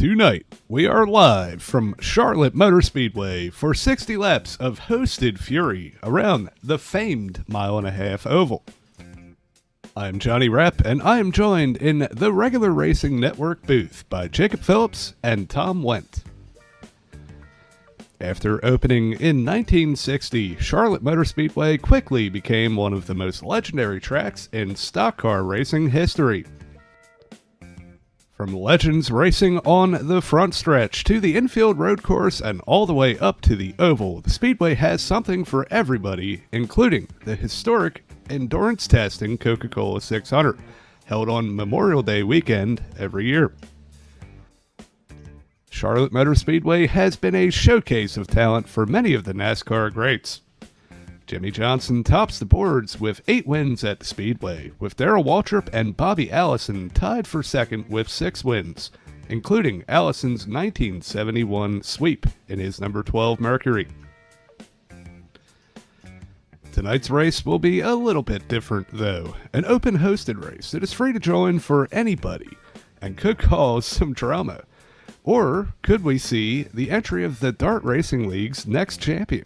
Tonight, we are live from Charlotte Motor Speedway for 60 laps of hosted fury around the famed mile-and-a-half oval. I'm Johnny Rapp, and I am joined in the Regular Racing Network booth by Jacob Phillips and Tom Wendt. After opening in 1960, Charlotte Motor Speedway quickly became one of the most legendary tracks in stock car racing history. From legends racing on the front stretch to the infield road course and all the way up to the oval, the Speedway has something for everybody, including the historic endurance testing Coca-Cola 600, held on Memorial Day weekend every year. Charlotte Motor Speedway has been a showcase of talent for many of the NASCAR greats. Jimmy Johnson tops the boards with 8 wins at the Speedway, with Darrell Waltrip and Bobby Allison tied for second with 6 wins, including Allison's 1971 sweep in his number 12 Mercury. Tonight's race will be a little bit different, though. An open hosted race that is free to join for anybody and could cause some drama. Or could we see the entry of the Dart Racing League's next champion?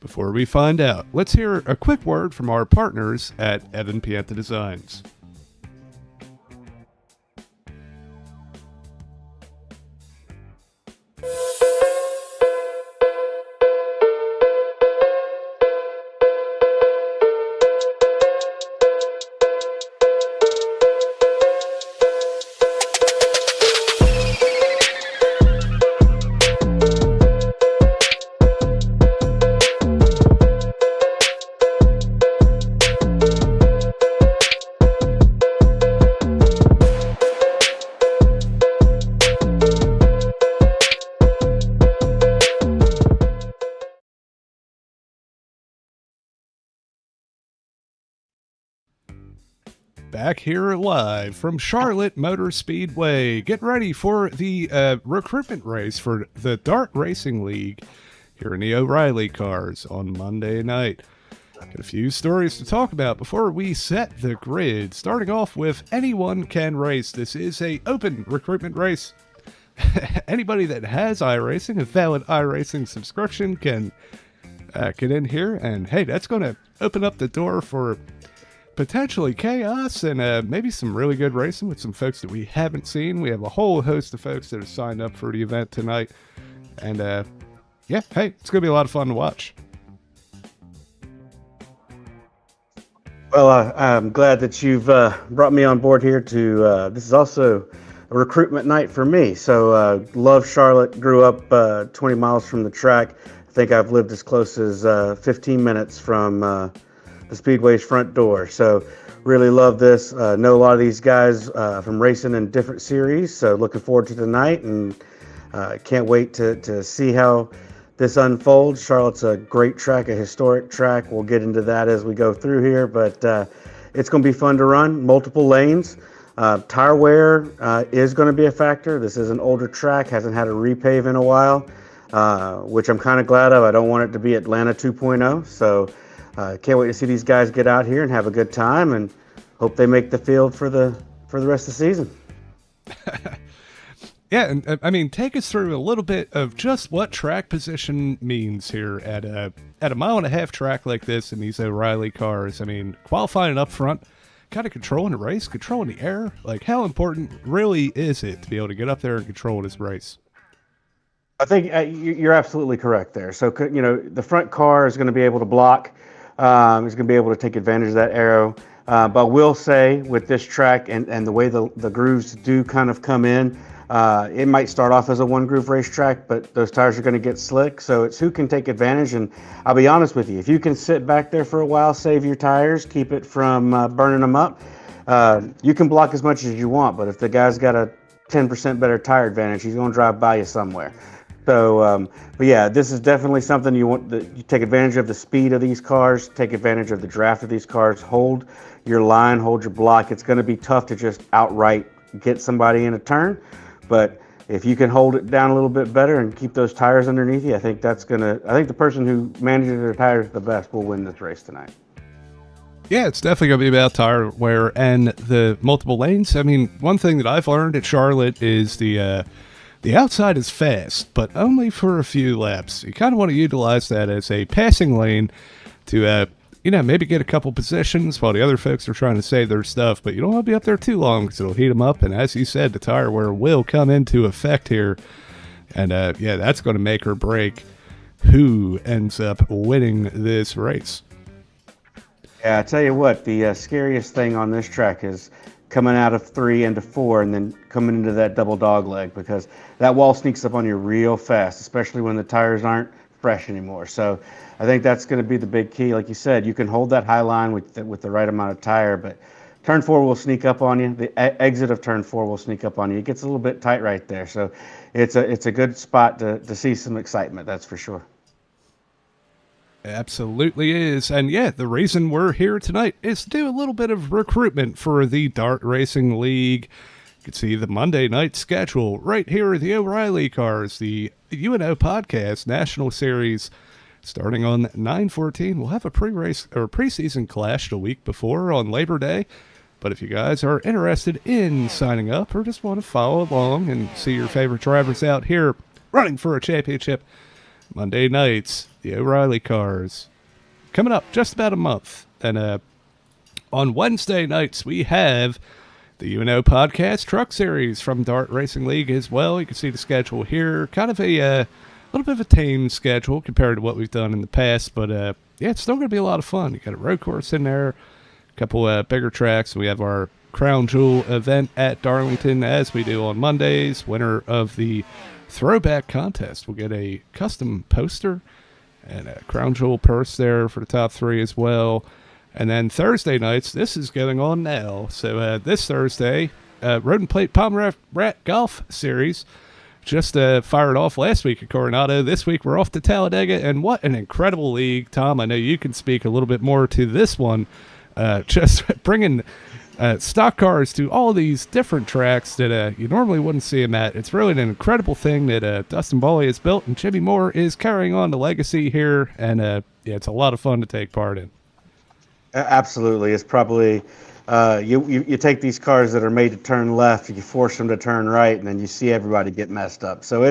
Before we find out, let's hear a quick word from our partners at Evan Pienta Designs. Back here live from Charlotte Motor Speedway. Get ready for the recruitment race for the Dart Racing League here in the O'Reilly cars on Monday night. Got a few stories to talk about before we set the grid. Starting off with anyone can race. This is a open recruitment race. Anybody that has iRacing, a valid iRacing subscription, can get in here. And hey, that's going to open up the door for potentially chaos and maybe some really good racing with some folks that we haven't seen. We have a whole host of folks that have signed up for the event tonight. And yeah, hey, it's going to be a lot of fun to watch. Well, I'm glad that you've brought me on board here to, this is also a recruitment night for me. So love Charlotte, grew up 20 miles from the track. I think I've lived as close as 15 minutes from the Speedway's front door. So really love this. Know a lot of these guys from racing in different series. So looking forward to tonight and can't wait to see how this unfolds. Charlotte's a great track, a historic track. We'll get into that as we go through here, but it's going to be fun to run. Multiple lanes. Tire wear is going to be a factor. This is an older track, hasn't had a repave in a while, which I'm kind of glad of. I don't want it to be Atlanta 2.0. So can't wait to see these guys get out here and have a good time, and hope they make the field for the rest of the season. Yeah, and I mean, take us through a little bit of just what track position means here at a mile-and-a-half track like this in these O'Reilly cars. I mean, qualifying up front, kind of controlling the race, controlling the air. Like, how important really is it to be able to get up there and control this race? I think you're absolutely correct there. So, you know, the front car is going to be able to block. He's going to be able to take advantage of that aero. But we'll say with this track and the way the grooves do kind of come in, it might start off as a one-groove racetrack, but those tires are going to get slick. So it's who can take advantage. And I'll be honest with you, if you can sit back there for a while, save your tires, keep it from burning them up, you can block as much as you want. But if the guy's got a 10% better tire advantage, he's going to drive by you somewhere. So, but yeah, this is definitely something you want. You take advantage of the speed of these cars, take advantage of the draft of these cars, hold your line, hold your block. It's going to be tough to just outright get somebody in a turn, but if you can hold it down a little bit better and keep those tires underneath you, I think the person who manages their tires the best will win this race tonight. Yeah, it's definitely going to be about tire wear and the multiple lanes. I mean, one thing that I've learned at Charlotte is the outside is fast, but only for a few laps. You kind of want to utilize that as a passing lane to, maybe get a couple positions while the other folks are trying to save their stuff. But you don't want to be up there too long because it'll heat them up. And as you said, the tire wear will come into effect here. And, that's going to make or break who ends up winning this race. Yeah, I tell you what, the scariest thing on this track is coming out of 3 into 4 and then coming into that double dog leg, because that wall sneaks up on you real fast, especially when the tires aren't fresh anymore. So I think that's going to be the big key. Like you said, you can hold that high line with the right amount of tire, but turn 4 will sneak up on you. The exit of turn 4 will sneak up on you. It gets a little bit tight right there. So it's a good spot to see some excitement, that's for sure. Absolutely is. And yeah, the reason we're here tonight is to do a little bit of recruitment for the Dart Racing League. You can see the Monday night schedule right here at the O'Reilly Cars, the UNO Podcast National Series, starting on 9/14. We'll have a pre-race or preseason clash the week before on Labor Day. But if you guys are interested in signing up or just want to follow along and see your favorite drivers out here running for a championship, Monday nights, the O'Reilly Cars, coming up just about a month. And on Wednesday nights, we have the UNO Podcast Truck Series from Dart Racing League as well. You can see the schedule here. Kind of a little bit of a tame schedule compared to what we've done in the past. But, it's still going to be a lot of fun. You got a road course in there, a couple bigger tracks. We have our Crown Jewel event at Darlington, as we do on Mondays. Winner of the Throwback Contest will get a custom poster and a Crown Jewel purse there for the top 3 as well. And then Thursday nights, this is going on now. So this Thursday, Road and Plate Palm Rat Golf Series just fired off last week at Coronado. This week we're off to Talladega, and what an incredible league. Tom, I know you can speak a little bit more to this one. Just bringing stock cars to all these different tracks that you normally wouldn't see them at. It's really an incredible thing that Dustin Bawley has built, and Jimmy Moore is carrying on the legacy here, and it's a lot of fun to take part in. Absolutely. It's probably you take these cars that are made to turn left, you force them to turn right, and then you see everybody get messed up. So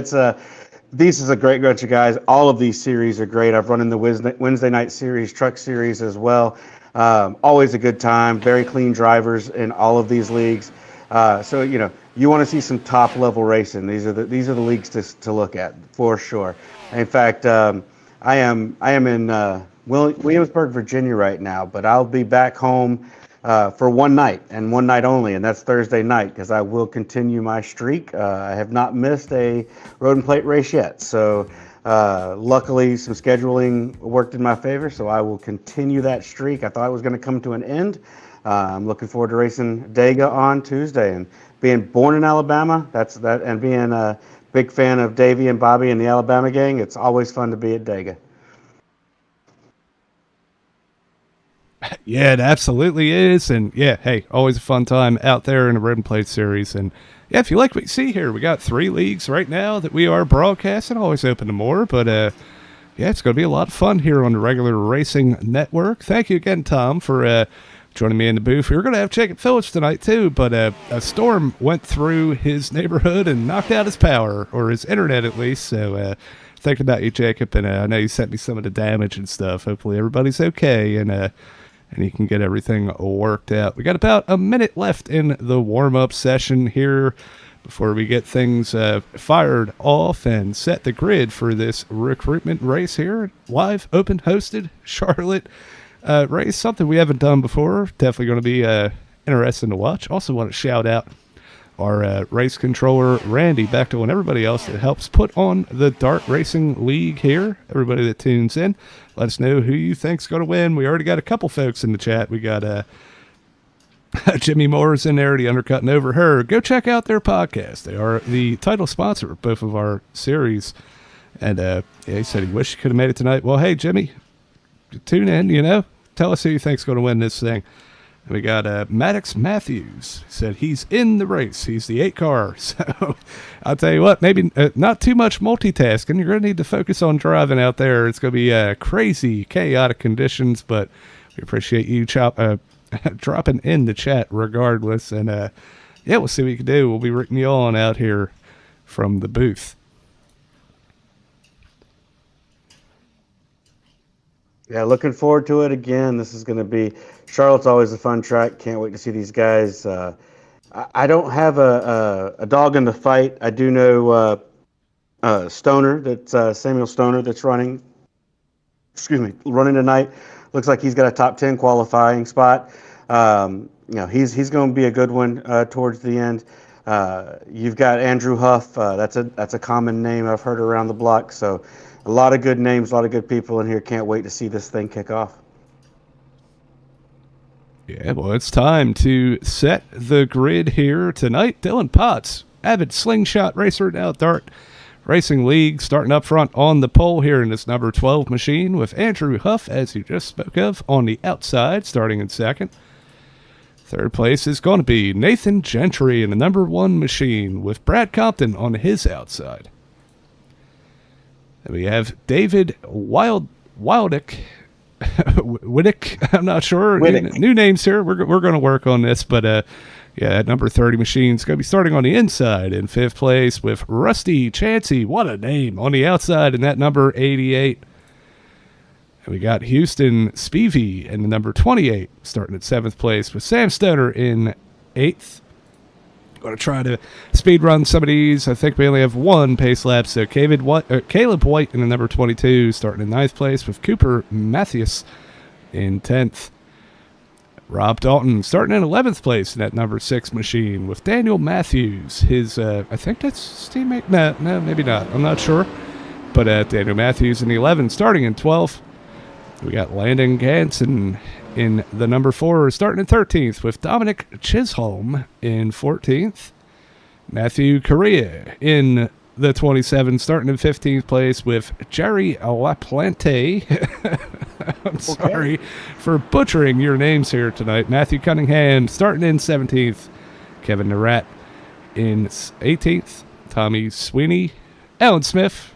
this is a great bunch of guys. All of these series are great. I've run in the Wednesday night series, truck series as well. Always a good time, very clean drivers in all of these leagues. So you want to see some top level racing. These are the leagues to look at for sure. In fact, I am in Williamsburg, Virginia right now, but I'll be back home for one night and one night only, and that's Thursday night, because I will continue my streak. I have not missed a road and plate race yet, so luckily some scheduling worked in my favor, so I will continue that streak. I thought it was going to come to an end. I'm looking forward to racing Dega on Tuesday, and being born in Alabama, and being a big fan of Davey and Bobby and the Alabama gang, it's always fun to be at Dega. Yeah, it absolutely is. And yeah, hey, always a fun time out there in the Road and Plate series. And yeah, if you like what you see here, we got 3 leagues right now that we are broadcasting, always open to more. But yeah, it's going to be a lot of fun here on the Regular Racing Network. Thank you again, Tom, for joining me in the booth. We were going to have Jacob Phillips tonight too, but a storm went through his neighborhood and knocked out his power, or his internet at least. So thinking about you, Jacob, and I know you sent me some of the damage and stuff. Hopefully everybody's okay, and you can get everything worked out. We got about a minute left in the warm-up session here before we get things fired off and set the grid for this recruitment race here. Live, open, hosted, Charlotte race. Something we haven't done before. Definitely going to be interesting to watch. Also want to shout out our race controller, Randy, back to everybody else that helps put on the Dart Racing League here. Everybody that tunes in, let us know who you think's going to win. We already got a couple folks in the chat. We got Jimmy Moore's in there, the Undercutting Over Her. Go check out their podcast. They are the title sponsor of both of our series. And yeah, he said he wished he could have made it tonight. Well, hey, Jimmy, tune in, tell us who you think's going to win this thing. We got Maddox Matthews. Said he's in the race. He's the 8 car. So I'll tell you what, maybe not too much multitasking. You're going to need to focus on driving out there. It's going to be crazy, chaotic conditions, but We appreciate you dropping in the chat regardless. And yeah, we'll see what we can do. We'll be rooting you on out here from the booth. Yeah, looking forward to it again. This is going to be Charlotte's always a fun track. Can't wait to see these guys. I don't have a dog in the fight. I do know Stoner, that's Samuel Stoner, that's running. Excuse me, running tonight. Looks like he's got a top 10 qualifying spot. He's going to be a good one towards the end. You've got Andrew Huff. That's a common name I've heard around the block. So a lot of good names, a lot of good people in here. Can't wait to see this thing kick off. Yeah, well, it's time to set the grid here tonight. Dylan Potts, avid slingshot racer, now Dart Racing League, starting up front on the pole here in this number 12 machine with Andrew Huff, as you just spoke of, on the outside, starting in second. Third place is going to be Nathan Gentry in the number 1 machine with Brad Compton on his outside. And we have David Wildick. Widdick, I'm not sure. New names here. We're going to work on this, but yeah, number 30 machine's going to be starting on the inside in 5th place with Rusty Chansey. What a name. On the outside in that number 88. And we got Houston Spivey in the number 28, starting at 7th place with Sam Stoner in 8th. Going to try to speed run some of these. I think we only have one pace lap. So Caleb White in the number 22, starting in 9th place with Cooper Matthews in 10th. Rob Dalton starting in 11th place in that number 6 machine with Daniel Matthews. His, I think that's his teammate. No, maybe not. I'm not sure. But Daniel Matthews in the 11, starting in 12th. We got Landon Ganson in the number 4, starting in 13th with Dominic Chisholm in 14th. Matthew Correa in the 27, starting in 15th place with Jerry Laplante. I'm sorry for butchering your names here tonight. Matthew Cunningham starting in 17th. Kevin Narat in 18th. Tommy Sweeney. Alan Smith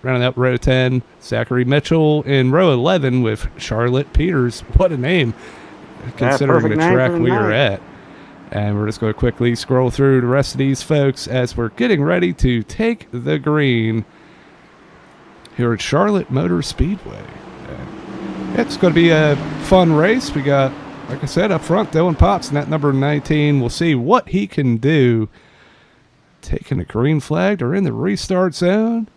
rounding out row 10. Zachary Mitchell in row 11 with Charlotte Peters. What a name, considering the track we are at. And we're just going to quickly scroll through the rest of these folks as we're getting ready to take the green here at Charlotte Motor Speedway. It's going to be a fun race. We got, like I said, up front, Dylan Potts in that number 19. We'll see what he can do. Taking a green flag. They're in the restart zone.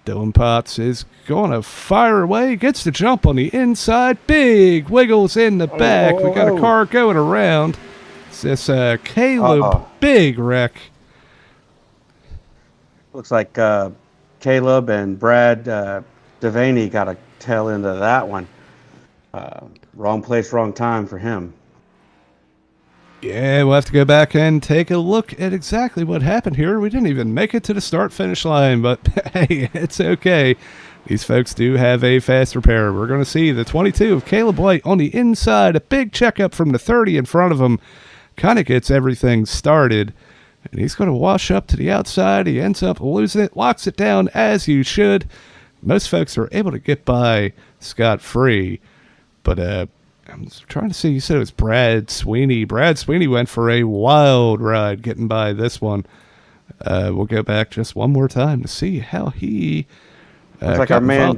Dylan Potts is going to fire away. Gets the jump on the inside. Big wiggles in the back. We got a car going around. It's this Caleb big wreck. Looks like Caleb and Brad Devaney got a tail into that one. Wrong place, wrong time for him. Yeah, we'll have to go back and take a look at exactly what happened here. We didn't even make it to the start-finish line, but hey, it's okay. These folks do have a fast repair. We're going to see the 22 of Caleb White on the inside. A big checkup from the 30 in front of him. Kind of gets everything started. And he's going to wash up to the outside. He ends up losing it, locks it down as you should. Most folks are able to get by scot-free. But I'm trying to see, you said it was Brad Sweeney. Brad Sweeney went for a wild ride getting by this one. We'll go back just one more time to see how he looks like our man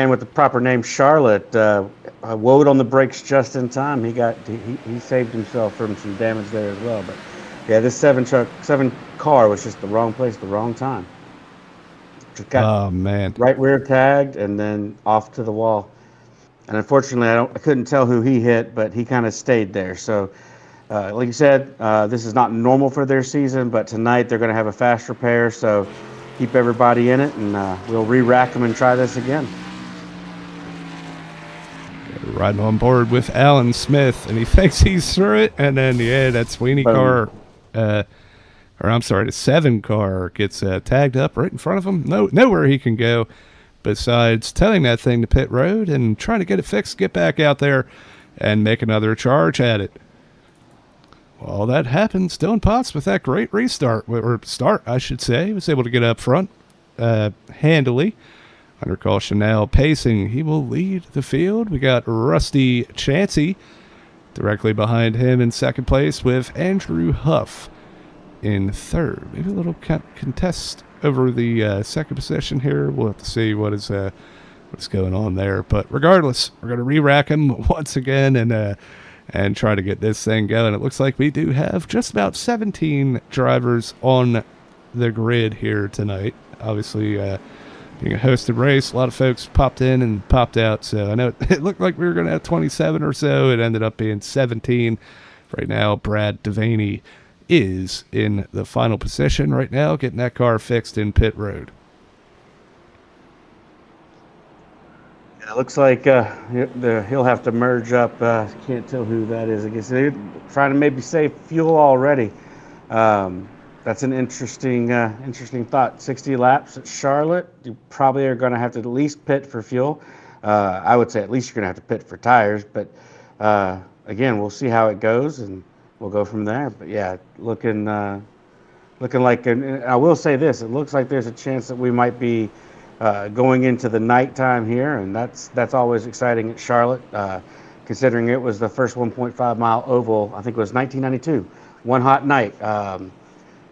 with the proper name, Charlotte, woed on the brakes just in time. He saved himself from some damage there as well. But yeah, this seven car was just the wrong place, the wrong time. Just got right rear tagged and then off to the wall. And unfortunately, I couldn't tell who he hit, but he kind of stayed there. So, like you said, this is not normal for their season, but tonight they're going to have a fast repair. So, keep everybody in it, and we'll re-rack them and try this again. Riding on board with Alan Smith, and he thinks he's through it, and then that Sweeney car, the 7 car gets tagged up right in front of him. Nowhere he can go. Besides telling that thing to pit road and trying to get it fixed, get back out there and make another charge at it. Well, that happens. Dylan Potts with that great restart, or start, I should say, was able to get up front handily. Under caution now, pacing. He will lead the field. We got Rusty Chansey directly behind him in second place with Andrew Huff in third. Maybe a little contest over the second position here. We'll have to see what's going on there. But regardless, we're going to re-rack him once again and try to get this thing going. It looks like we do have just about 17 drivers on the grid here tonight. Obviously, being a hosted race, a lot of folks popped in and popped out. So I know it looked like we were going to have 27 or so. It ended up being 17. Right now, Brad Devaney is in the final position right now, getting that car fixed in pit road. It looks like he'll have to merge up. Can't tell who that is. I guess they're trying to maybe save fuel already. That's an interesting thought. 60 laps at Charlotte. You probably are going to have to at least pit for fuel. I would say at least you're going to have to pit for tires. But again, we'll see how it goes, and we'll go from there. But yeah, looking like. And I will say this: it looks like there's a chance that we might be going into the nighttime here, and that's always exciting at Charlotte, considering it was the first 1.5 mile oval. I think it was 1992, one hot night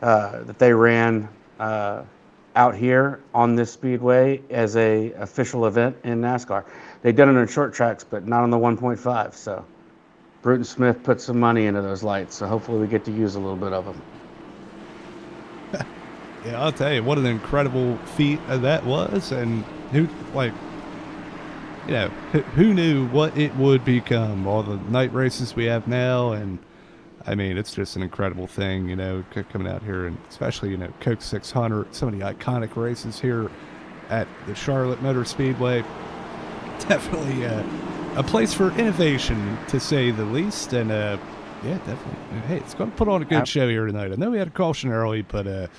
that they ran out here on this speedway as a official event in NASCAR. They've done it on short tracks, but not on the 1.5. So Bruton Smith put some money into those lights, so hopefully we get to use a little bit of them. Yeah, I'll tell you, what an incredible feat that was, and who knew what it would become? All the night races we have now, and I mean, it's just an incredible thing, coming out here, and especially, Coke 600, so many iconic races here at the Charlotte Motor Speedway. Definitely a place for innovation, to say the least, and yeah, definitely. Hey, it's going to put on a good show here tonight. I know we had a caution early, but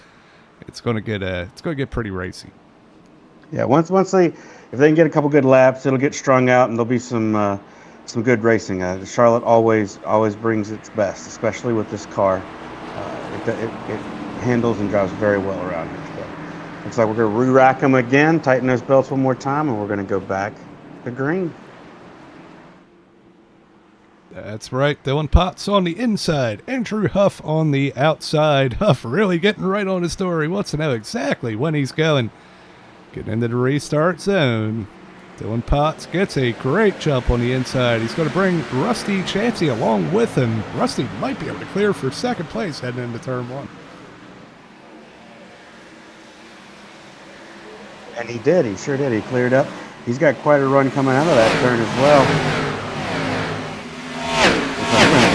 it's going to get pretty racy. Yeah, once if they can get a couple good laps, it'll get strung out, and there'll be some good racing. Charlotte always brings its best, especially with this car. It handles and drives very well around here. So looks like we're going to re-rack them again, tighten those belts one more time, and we're going to go back to green. That's right. Dylan Potts on the inside. Andrew Huff on the outside. Huff really getting right on his story. Wants to know exactly when he's going. Getting into the restart zone. Dylan Potts gets a great jump on the inside. He's going to bring Rusty Chansey along with him. Rusty might be able to clear for second place heading into turn one. And he did. He sure did. He cleared up. He's got quite a run coming out of that turn as well.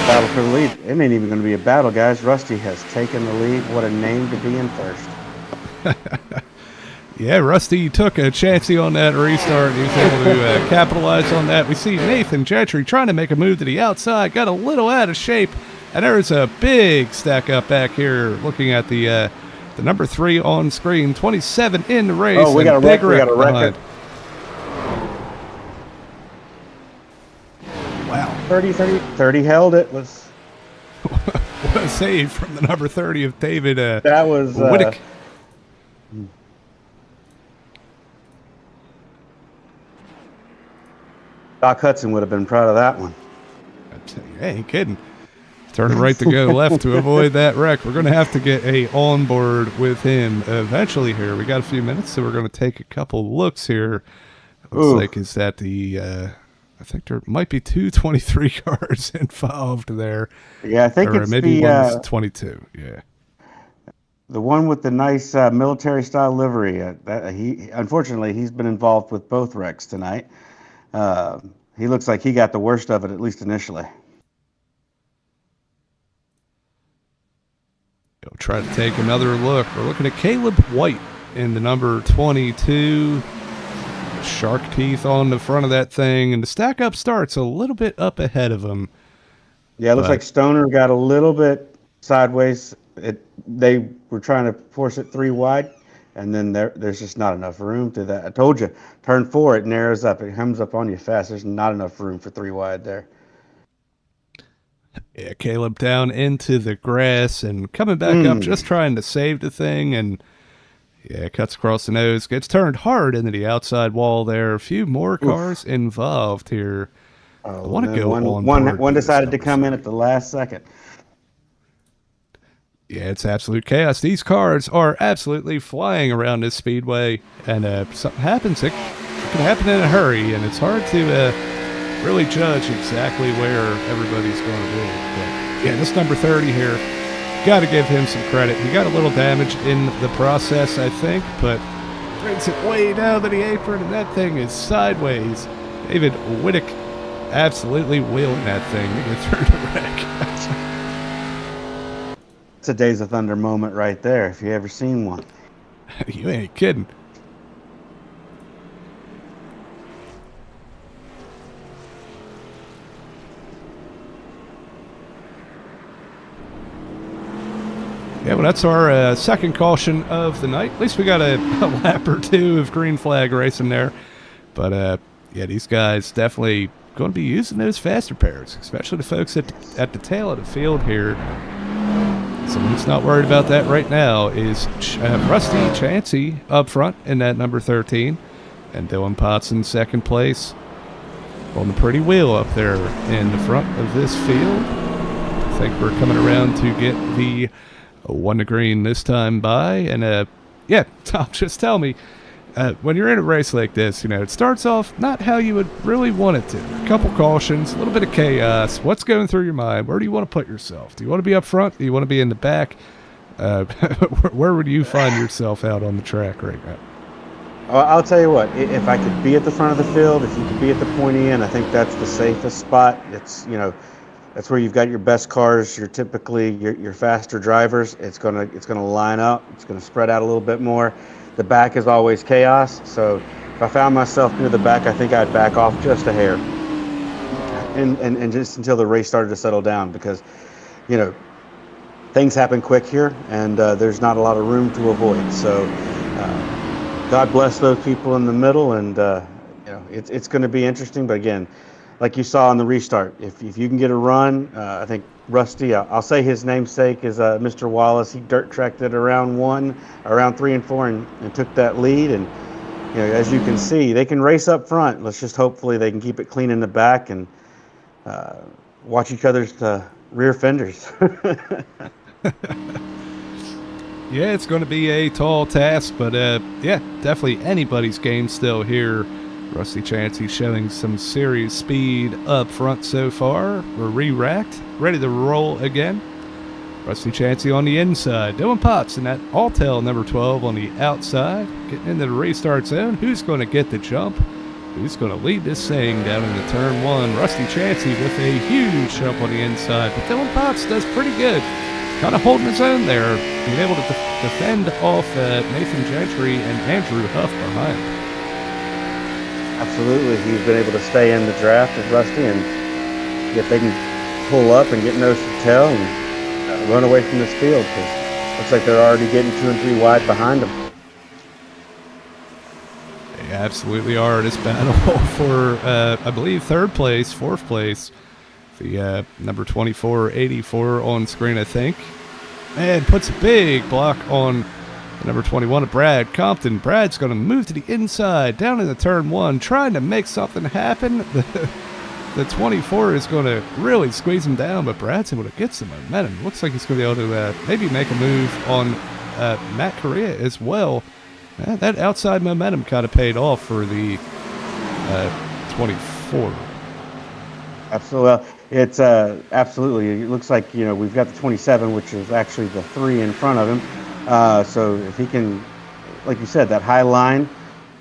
Battle for the lead. It ain't even going to be a battle, guys. Rusty has taken the lead. What a name to be in first. Yeah, Rusty took a chancey on that restart. He was able to capitalize on that. We see Nathan Gentry trying to make a move to the outside. Got a little out of shape. And there's a big stack up back here looking at the number 3 on screen. 27 in the race. Oh, we got a record. We got a record. Wow. 30 held it. Let's. What a save from the number 30 of David that was Whittick. Doc Hudson would have been proud of that one. I tell you, ain't kidding. Turning right to go left to avoid that wreck. We're going to have to get a onboard with him eventually here. We got a few minutes, so we're going to take a couple looks here. Looks like is that the I think there might be 223 cars involved there. Yeah, I think it's maybe one's 22. Yeah, the one with the nice military style livery. Unfortunately he's been involved with both wrecks tonight. He looks like he got the worst of it, at least initially. We'll try to take another look. We're looking at Caleb White in the number 22. Shark teeth on the front of that thing, and the stack up starts a little bit up ahead of him. Yeah, it looks like Stoner got a little bit sideways. They were trying to force it 3 wide, and then there's just not enough room to that. I told you, turn 4, it narrows up. It comes up on you fast. There's not enough room for 3 wide there. Yeah, Caleb down into the grass and coming back up, just trying to save the thing, and Yeah, cuts across the nose, gets turned hard into the outside wall there. A few more cars Oof. involved here. I Oh, want and to then go one on one board one with this decided to number come in 3. at the last second. Yeah, it's absolute chaos. These cars are absolutely flying around this speedway, and something happens. It can happen in a hurry, and it's hard to really judge exactly where everybody's going to be. But yeah, this number 30 here, got to give him some credit. He got a little damage in the process, I think, but brings it way down to the apron, and that thing is sideways. David Whittick absolutely wheeling that thing to get through the wreck. It's a Days of Thunder moment right there, if you ever seen one. You ain't kidding. Yeah, well, that's our second caution of the night. At least we got a lap or two of green flag racing there. But, yeah, these guys definitely going to be using those faster pairs, especially the folks at the tail of the field here. Someone who's not worried about that right now is Rusty Chansey up front in that number 13. And Dylan Potts in second place on the pretty wheel up there in the front of this field. I think we're coming around to get the one to green this time by. And, yeah, Tom, just tell me, when you're in a race like this, it starts off not how you would really want it to. A couple cautions, a little bit of chaos. What's going through your mind? Where do you want to put yourself? Do you want to be up front? Do you want to be in the back? Where would you find yourself out on the track right now? I'll tell you what, if I could be at the front of the field, if you could be at the pointy end, I think that's the safest spot. It's, that's where you've got your best cars. You're typically your faster drivers. It's gonna line up. It's gonna spread out a little bit more. The back is always chaos. So if I found myself near the back, I think I'd back off just a hair, and just until the race started to settle down, because things happen quick here, and there's not a lot of room to avoid. So God bless those people in the middle, and it's going to be interesting. But again, like you saw on the restart, if you can get a run, I think Rusty, I'll say his namesake is Mr. Wallace. He dirt tracked it around 3 and 4, and took that lead. And as you can see, they can race up front. Let's just hopefully they can keep it clean in the back and watch each other's rear fenders. Yeah, it's going to be a tall task, but yeah, definitely anybody's game still here. Rusty Chansey showing some serious speed up front so far. We're re-racked, ready to roll again. Rusty Chansey on the inside. Dylan Potts in that all-tail number 12 on the outside. Getting into the restart zone. Who's going to get the jump? Who's going to lead this thing down into turn 1? Rusty Chansey with a huge jump on the inside, but Dylan Potts does pretty good. Kind of holding his own there, being able to defend off Nathan Gentry and Andrew Huff behind. Absolutely, he's been able to stay in the draft of Rusty, and if they can pull up and get nose to tail and run away from this field, because it looks like they're already getting 2 and 3 wide behind them. They absolutely are. This battle for, I believe, fourth place. The number 2484 on screen, I think. And puts a big block on the number 21 of Brad Compton. Brad's going to move to the inside, down into turn 1, trying to make something happen. The 24 is going to really squeeze him down, but Brad's able to get some momentum. Looks like he's going to be able to maybe make a move on Matt Correa as well. That outside momentum kind of paid off for the 24. Absolutely. Well, it's absolutely. It looks like we've got the 27, which is actually the 3 in front of him. So if he can, like you said, that high line,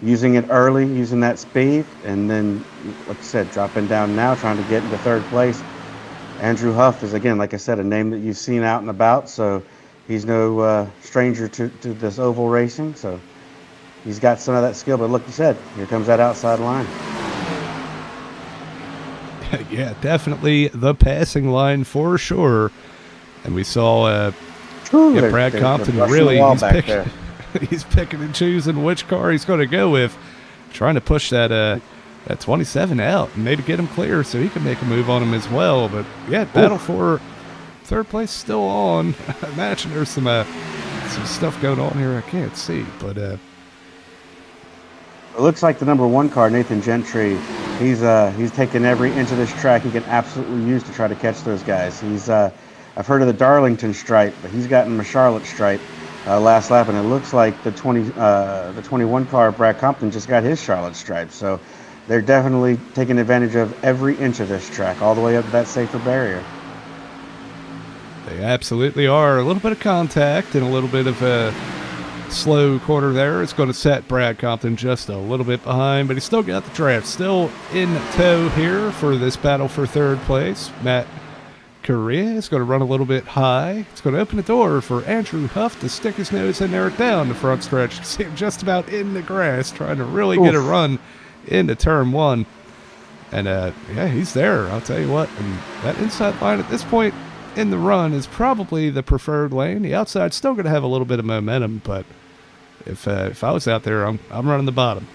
using it early, using that speed, and then, like you said, dropping down now, trying to get into third place. Andrew Huff is, again, like I said, a name that you've seen out and about. So he's no stranger to this oval racing. So he's got some of that skill. But like you said, here comes that outside line. Yeah, definitely the passing line for sure. And we saw Brad Compton really, he's picking and choosing which car he's going to go with, trying to push that 27 out and maybe get him clear so he can make a move on him as well. But yeah, battle for third place still on. I imagine there's some some stuff going on here I can't see, but It looks like the number 1 car, Nathan Gentry. He's taken every inch of this track he can absolutely use to try to catch those guys. I've heard of the Darlington stripe, but he's gotten the Charlotte stripe last lap, and it looks like the 21 car, Brad Compton, just got his Charlotte stripe. So they're definitely taking advantage of every inch of this track, all the way up to that safer barrier. they absolutely are. A little bit of contact and a little bit of a slow quarter there. It's going to set Brad Compton just a little bit behind, but he's still got the draft. Still in tow here for this battle for third place. Matt Correa is going to run a little bit high. It's going to open the door for Andrew Huff to stick his nose in there down the front stretch. You see him just about in the grass trying to really get a run into turn 1. And yeah, he's there. I'll tell you what. And that inside line at this point in the run is probably the preferred lane. The outside's still going to have a little bit of momentum, but if I was out there, I'm running the bottom.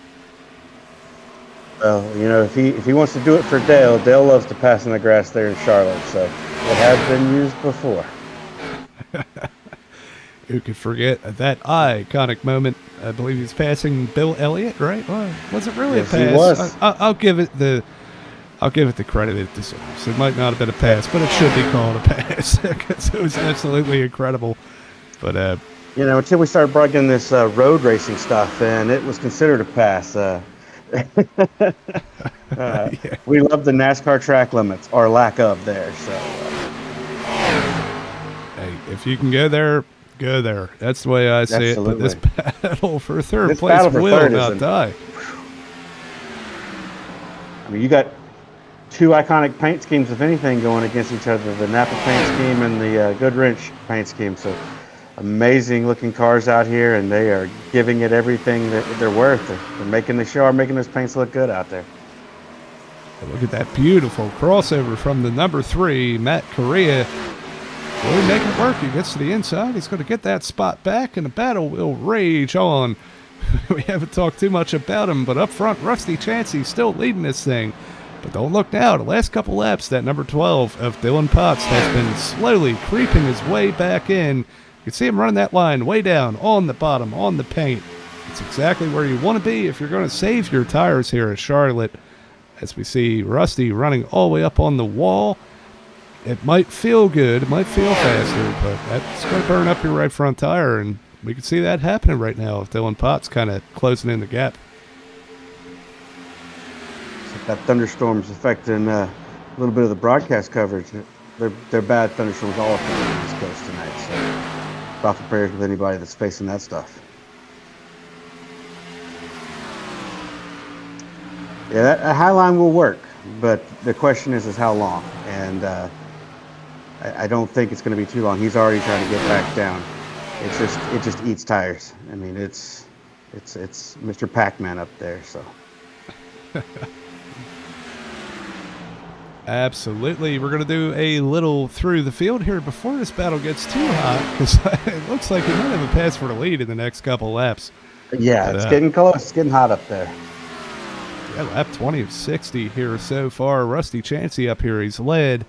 Well, you know, if he wants to do it for Dale loves to pass in the grass there in Charlotte, so it has been used before. Who could forget that iconic moment? I believe he's passing Bill Elliott, right? Well, was it really a pass? He was. I'll give it the credit it deserves. It might not have been a pass, but it should be called a pass because it was absolutely incredible. But you know, until we started bringing this road racing stuff, and it was considered a pass. Yeah. We love the NASCAR track limits, or lack of there. So, hey, if you can go there, go there. That's the way I see absolutely. it. But this battle for third place will not die. I mean, you got 2 iconic paint schemes, if anything, going against each other: the Napa paint scheme and the Goodwrench paint scheme. So, amazing looking cars out here, and they are giving it everything that they're worth. They're making the show, making those paints look good out there. Look at that beautiful crossover from the number 3, Matt Correa. Really making it work. He gets to the inside. He's going to get that spot back, and the battle will rage on. We haven't talked too much about him, but up front, Rusty Chansey's still leading this thing. But don't look now. The last couple laps, that number 12 of Dylan Potts has been slowly creeping his way back in. You can see him running that line way down on the bottom, on the paint. It's exactly where you want to be if you're going to save your tires here at Charlotte. As we see Rusty running all the way up on the wall. It might feel good, it might feel faster, but that's going to burn up your right front tire, and we can see that happening right now if Dylan Potts kind of closing in the gap. So that thunderstorm's affecting a little bit of the broadcast coverage. They're bad thunderstorms all across the East Coast tonight, so thoughts and prayers with anybody that's facing that stuff. Yeah, that high line will work, but the question is how long, and I don't think it's going to be too long. He's already trying to get back down. It just eats tires. I mean, it's Mr. Pac-Man up there. So absolutely, we're going to do a little through the field here before this battle gets too hot, because it looks like we might have a pass for the lead in the next couple laps. Yeah, it's getting close. It's getting hot up there. Yeah, lap 20 of 60 here so far. Rusty Chansey up here. He's led.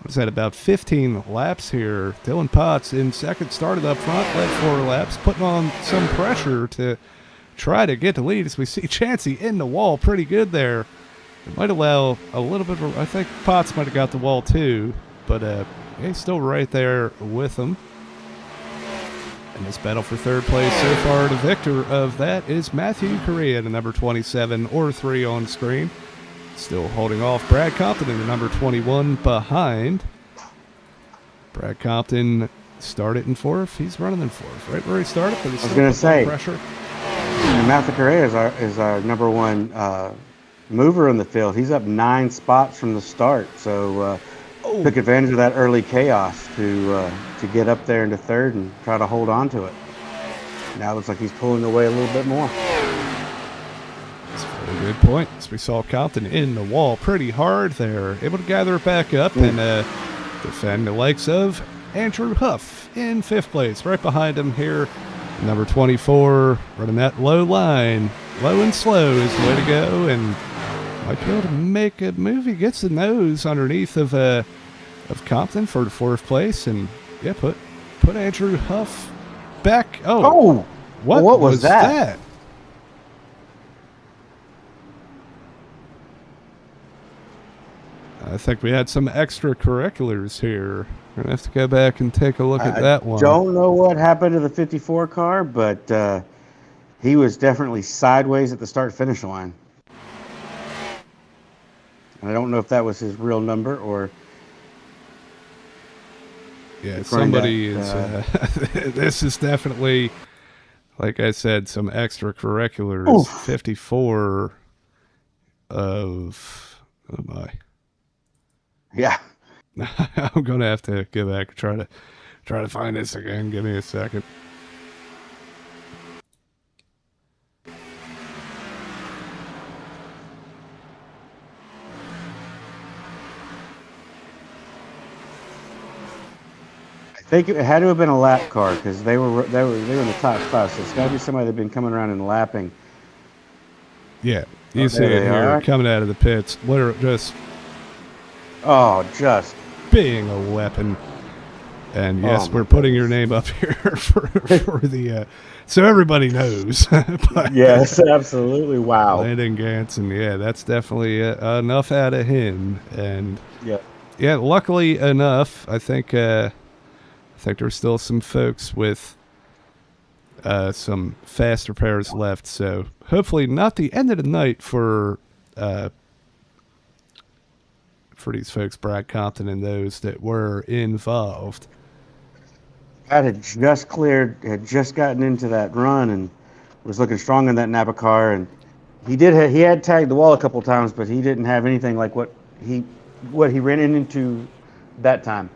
What's that, about 15 laps here. Dylan Potts in second, started up front, led 4 laps, putting on some pressure to try to get the lead as we see Chansey in the wall pretty good there. It might allow a little bit of, I think Potts might have got the wall too, but he's still right there with him. In this battle for third place so far, the victor of that is Matthew Correa, the number 27 or 3 on screen. Still holding off Brad Compton in the number 21 behind. Brad Compton started in 4th. He's running in 4th, right where he started. But he's I was going to say, pressure. And Matthew Correa is our number 1 mover in the field. He's up 9 spots from the start, so took advantage of that early chaos to get up there into 3rd and try to hold on to it. Now it looks like he's pulling away a little bit more. That's a very good point. As we saw Compton in the wall pretty hard there, able to gather it back up and defend the likes of Andrew Huff in 5th place. Right behind him here, number 24, running that low line. Low and slow is the way to go, and might be able to make a move. He gets the nose underneath of Compton for the 4th place, and yeah, put Andrew Huff back. Oh, what was that? I think we had some extracurriculars here. We're going to have to go back and take a look at that one. I don't know what happened to the 54 car, but he was definitely sideways at the start-finish line. And I don't know if that was his real number or... Yeah, somebody is... this is definitely, like I said, some extracurriculars. Oof. 54 of... Oh, my. Yeah. I'm going to have to go back and try to find this again. Give me a second. I think it had to have been a lap car because they were in the top spot. So it's got to be somebody that's been coming around and lapping. Yeah, you see it here coming out of the pits. Literally just being a weapon. And yes, we're putting your name up here for the so everybody knows. Yes, absolutely. Wow. Landon Ganson, yeah, that's definitely enough out of him. And yeah, luckily enough, I think there's still some folks with some fast repairs left. So hopefully not the end of the night for these folks, Brad Compton and those that were involved. Brad had just gotten into that run and was looking strong in that Napa car, and he had tagged the wall a couple times, but he didn't have anything like what he ran into that time.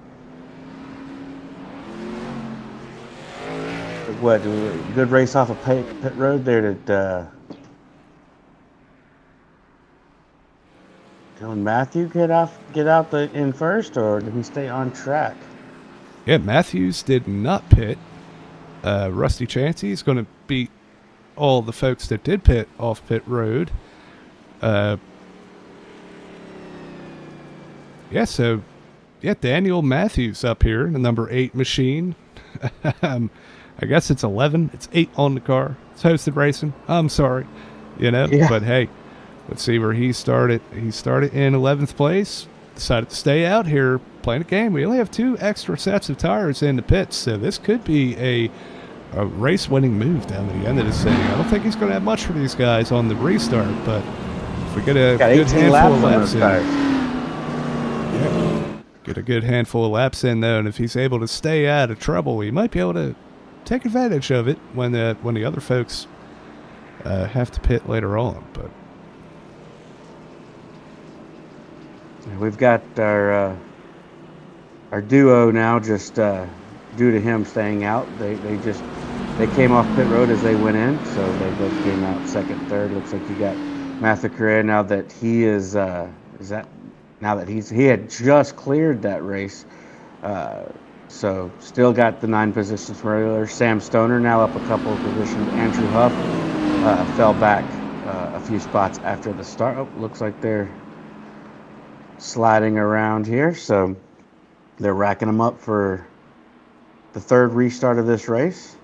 What, a good race off of pit road there to Dylan Matthew get out in first, or did he stay on track? Yeah, Matthews did not pit. Rusty Chancey's going to beat all the folks that did pit off pit road. Daniel Matthews up here in the number 8 machine. I guess it's 11. It's 8 on the car. It's Hosted Racing. I'm sorry, but hey, let's see where he started. He started in 11th place. Decided to stay out here playing a game. We only have 2 extra sets of tires in the pits, so this could be a race-winning move down at the end of this thing. I don't think he's going to have much for these guys on the restart, but if we get a good handful of laps in, get a good handful of laps in though, and if he's able to stay out of trouble, he might be able to take advantage of it when the other folks have to pit later on. But we've got our duo now, just due to him staying out. They came off pit road as they went in, so they both came out second, third. Looks like you got Matthew Correa now that he he had just cleared that race. So still got the 9 positions from earlier. Sam Stoner now up a couple of positions. Andrew Huff fell back a few spots after the start. Oh, looks like they're sliding around here. So they're racking them up for the 3rd restart of this race.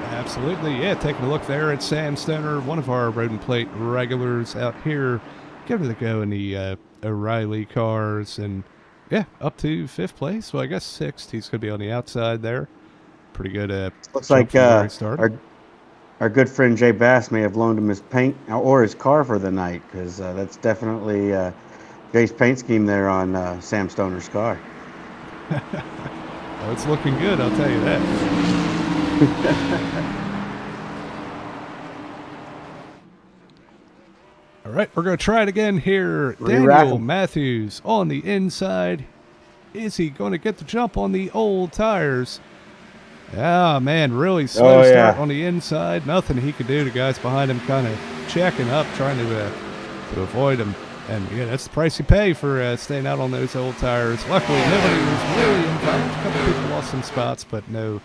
Absolutely, yeah. Taking a look there at Sam Stoner, one of our Road and Plate regulars out here, giving it a go in the O'Reilly cars, and yeah, up to 5th place. Well, I guess 6th. He's going to be on the outside there. Pretty good. Looks like our good friend Jay Bass may have loaned him his paint or his car for the night, because that's definitely Jay's paint scheme there on Sam Stoner's car. Well, it's looking good, I'll tell you that. All right, we're going to try it again here. Daniel Matthews on the inside. Is he going to get the jump on the old tires? Oh, man, really slow start on the inside. Nothing he could do. The guys behind him kind of checking up, trying to avoid him. And, yeah, that's the price you pay for staying out on those old tires. Luckily, nobody was really involved. A couple people lost some spots, but no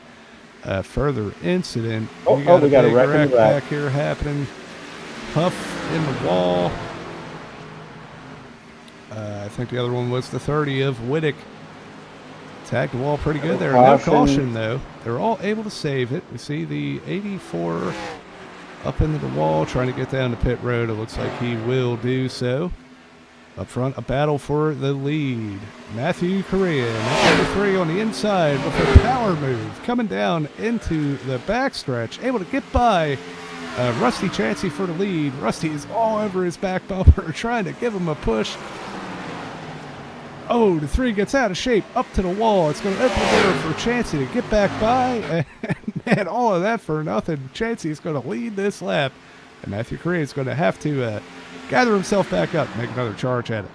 further incident. We got a wreck back here happening. Huff in the wall. I think the other one was the 30 of Whittick. Tagged the wall pretty good there. No Caution. caution, though. They're all able to save it. We see the 84 up into the wall, trying to get down to pit road. It looks like he will do so. Up front, a battle for the lead. Matthew Korean at number 3 on the inside with a power move. Coming down into the backstretch. Able to get by Rusty Chansey for the lead. Rusty is all over his back bumper, trying to give him a push. Oh, the 3 gets out of shape, up to the wall. It's going to open the door for Chansey to get back by. And man, all of that for nothing. Chansey is going to lead this lap. And Matthew Korea is going to have to gather himself back up and make another charge at it.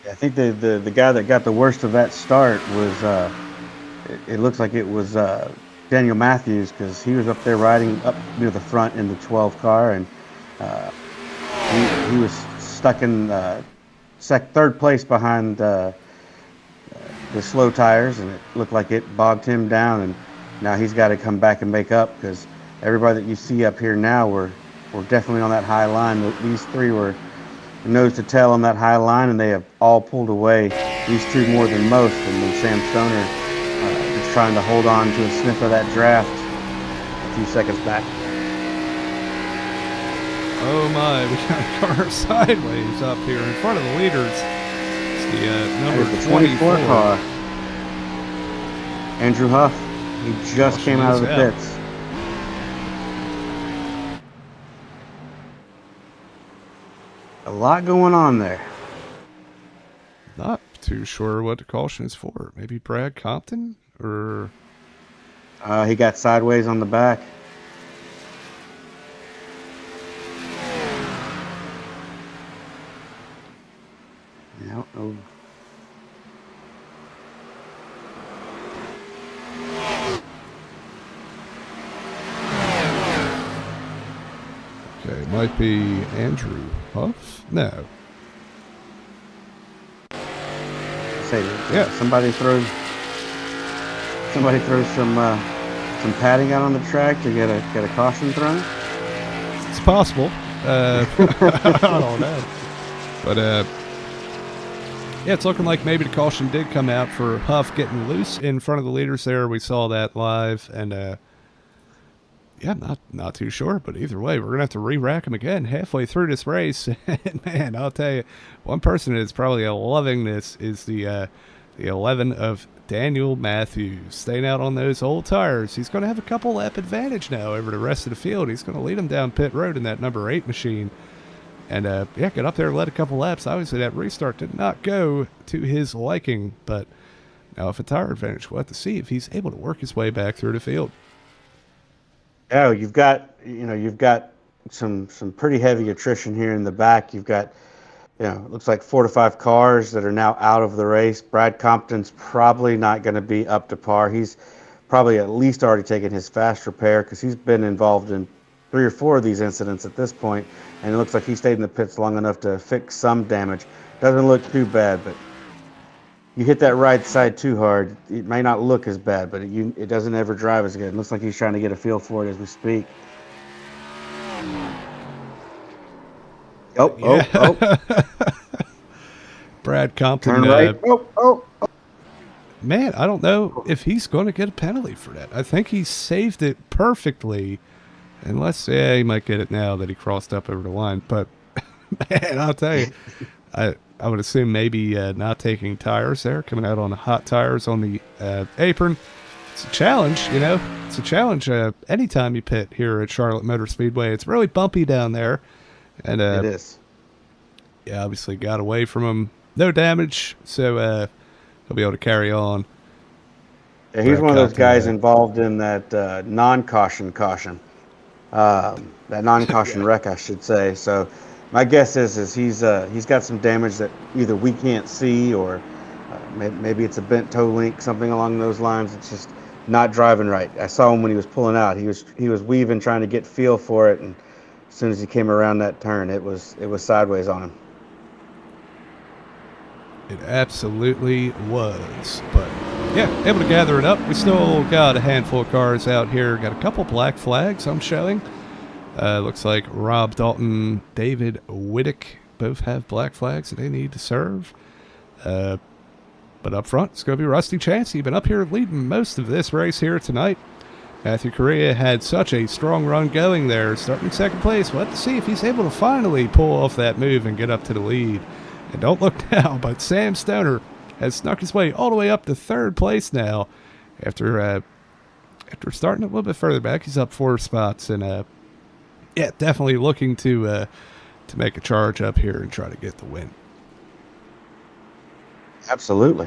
I think the guy that got the worst of that start was, it looks like it was Daniel Matthews, because he was up there riding up near the front in the 12 car, and he was stuck in third place behind the slow tires, and it looked like it bogged him down, and now he's got to come back and make up, because everybody that you see up here now were definitely on that high line. These 3 were nose to tail on that high line, and they have all pulled away, these 2 more than most, and then Sam Stoner is trying to hold on to a sniff of that draft a few seconds back. Oh my, we got a car sideways up here in front of the leaders. It's the number 24 car. Andrew Huff, he just came out of the pits. A lot going on there. Not too sure what the caution is for. Maybe Brad Compton, or he got sideways on the back. Yeah. Oh. Okay, it might be Andrew Huff. No. Say, yeah. Somebody throws some padding out on the track to get a caution thrown. It's possible. I don't know. But yeah, it's looking like maybe the caution did come out for Huff getting loose in front of the leaders there. We saw that live, and yeah, not too sure, but either way, we're gonna have to re-rack him again halfway through this race. And man, I'll tell you, one person that's probably loving this is the 11 of Daniel Matthews, staying out on those old tires. He's going to have a couple lap advantage now over the rest of the field. He's going to lead him down pit road in that number 8 machine, and yeah, get up there and let a couple laps. Obviously, that restart did not go to his liking, but now if a tire advantage, we'll have to see if he's able to work his way back through the field. Oh, you've got some pretty heavy attrition here in the back. You've got, it looks like 4 to 5 cars that are now out of the race. Brad Compton's probably not going to be up to par. He's probably at least already taken his fast repair, because he's been involved in 3 or 4 of these incidents at this point, and it looks like he stayed in the pits long enough to fix some damage. Doesn't look too bad, but you hit that right side too hard, it may not look as bad, but it doesn't ever drive as good. It looks like he's trying to get a feel for it as we speak. Oh. Brad Compton. Turn right. Oh. Man, I don't know if he's going to get a penalty for that. I think he saved it perfectly. Unless, he might get it now that he crossed up over the line. But, man, I'll tell you, I would assume maybe not taking tires there, coming out on the hot tires on the apron. It's a challenge, It's a challenge anytime you pit here at Charlotte Motor Speedway. It's really bumpy down there. And it is. Yeah, obviously got away from him. No damage, so he'll be able to carry on. Yeah, he's one of those guys involved in that non-caution. That non-caution wreck, I should say. So my guess is he's got some damage that either we can't see, or maybe it's a bent toe link, something along those lines. It's just not driving right. I saw him when he was pulling out. He was weaving, trying to get feel for it, and as soon as he came around that turn, it was sideways on him. It absolutely was, but yeah, able to gather it up. We still got a handful of cars out here. Got a couple black flags I'm showing. Looks like Rob Dalton, David Whittick both have black flags that they need to serve. But up front, it's going to be Rusty Chancey. Been up here leading most of this race here tonight. Matthew Correa had such a strong run going there, starting second place. We'll have to see if he's able to finally pull off that move and get up to the lead. And don't look now, but Sam Stoner has snuck his way all the way up to third place now. After starting a little bit further back, he's up 4 spots, and yeah, definitely looking to make a charge up here and try to get the win. Absolutely.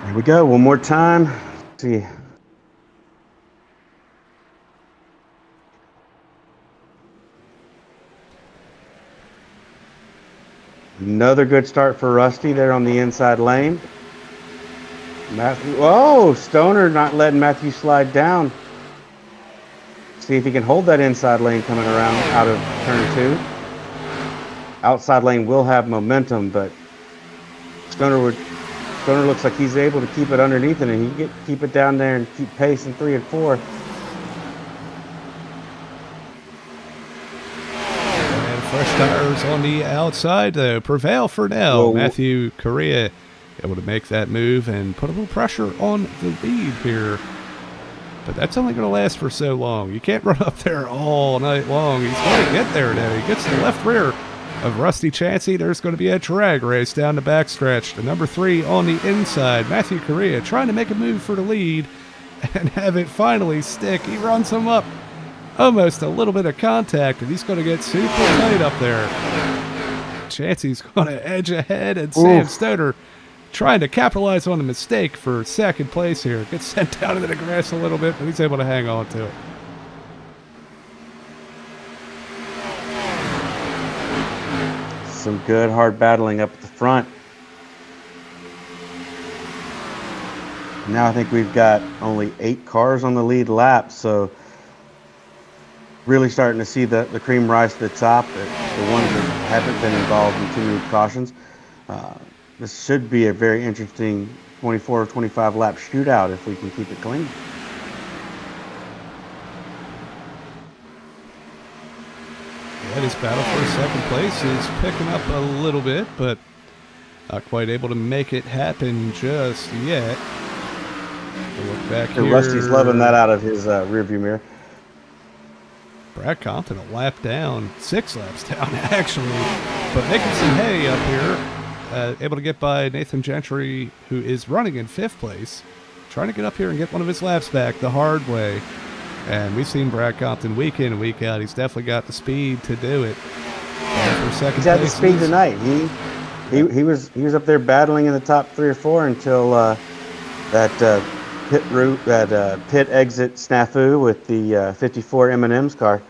Here we go. One more time. Let's see. Another good start for Rusty there on the inside lane. Matthew, oh, Stoner not letting Matthew slide down. See if he can hold that inside lane coming around out of turn 2. Outside lane will have momentum, but Stoner looks like he's able to keep it underneath it, and he can keep it down there and keep pace in 3 and 4. And fresh tires on the outside, though, prevail for now. Whoa. Matthew Correa able to make that move and put a little pressure on the lead here. But that's only going to last for so long. You can't run up there all night long. He's going to get there now. He gets the left rear of Rusty Chancey. There's going to be a drag race down the backstretch. The number 3 on the inside, Matthew Correa, trying to make a move for the lead and have it finally stick. He runs him up. Almost a little bit of contact, and he's going to get super tight up there. Chancey's going to edge ahead, and Sam Stoner trying to capitalize on the mistake for second place here. Gets sent down into the grass a little bit, but he's able to hang on to it. Some good hard battling up at the front. Now I think we've got only 8 cars on the lead lap, so really starting to see the cream rise to the top, the ones that haven't been involved in too many cautions. This should be a very interesting 24 or 25 lap shootout if we can keep it clean. Yeah, this battle for second place is picking up a little bit, but not quite able to make it happen just yet. We'll look back here. Rusty's loving that out of his rearview mirror. Brad Compton a lap down, 6 laps down actually, but making some hay up here. Able to get by Nathan Gentry, who is running in 5th place, trying to get up here and get one of his laps back the hard way. And we've seen Brad Compton week in and week out. He's definitely got the speed to do it. For second He's had the speed tonight. He was up there battling in the top 3 or 4 until that pit exit snafu with the 54 M&M's car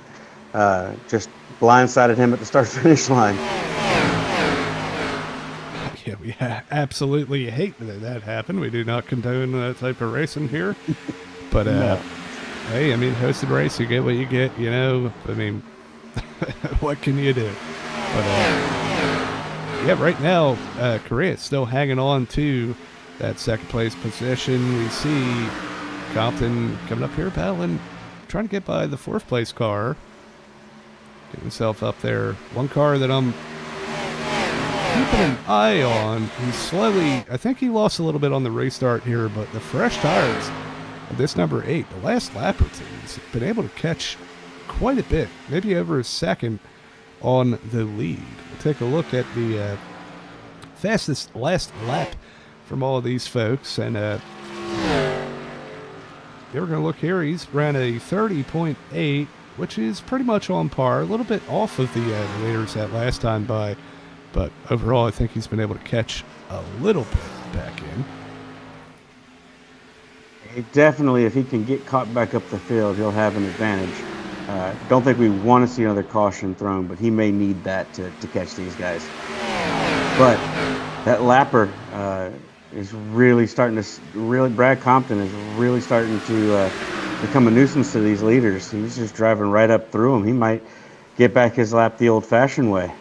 just blindsided him at the start-finish line. Yeah, we absolutely hate that that happened. We do not condone that type of racing here. But, No. Hey, I mean, hosted race, you get what you get, you know. I mean, what can you do? But, yeah, right now, Correa is still hanging on to that second place position. We see Compton coming up here battling, trying to get by the 4th place car. Get himself up there. One car that I'm keeping an eye on. He's slowly, I think he lost a little bit on the restart here, but the fresh tires of this number 8, the last lap or two, he's been able to catch quite a bit, maybe over a second on the lead. We'll take a look at the fastest last lap from all of these folks, and we're going to look here. He's ran a 30.8, which is pretty much on par, a little bit off of the leaders that last time by. But overall, I think he's been able to catch a little bit back in. He definitely, if he can get caught back up the field, he'll have an advantage. Don't think we want to see another caution thrown, but he may need that to catch these guys. But that lapper is really starting to, Brad Compton is really starting to become a nuisance to these leaders. He's just driving right up through them. He might get back his lap the old-fashioned way.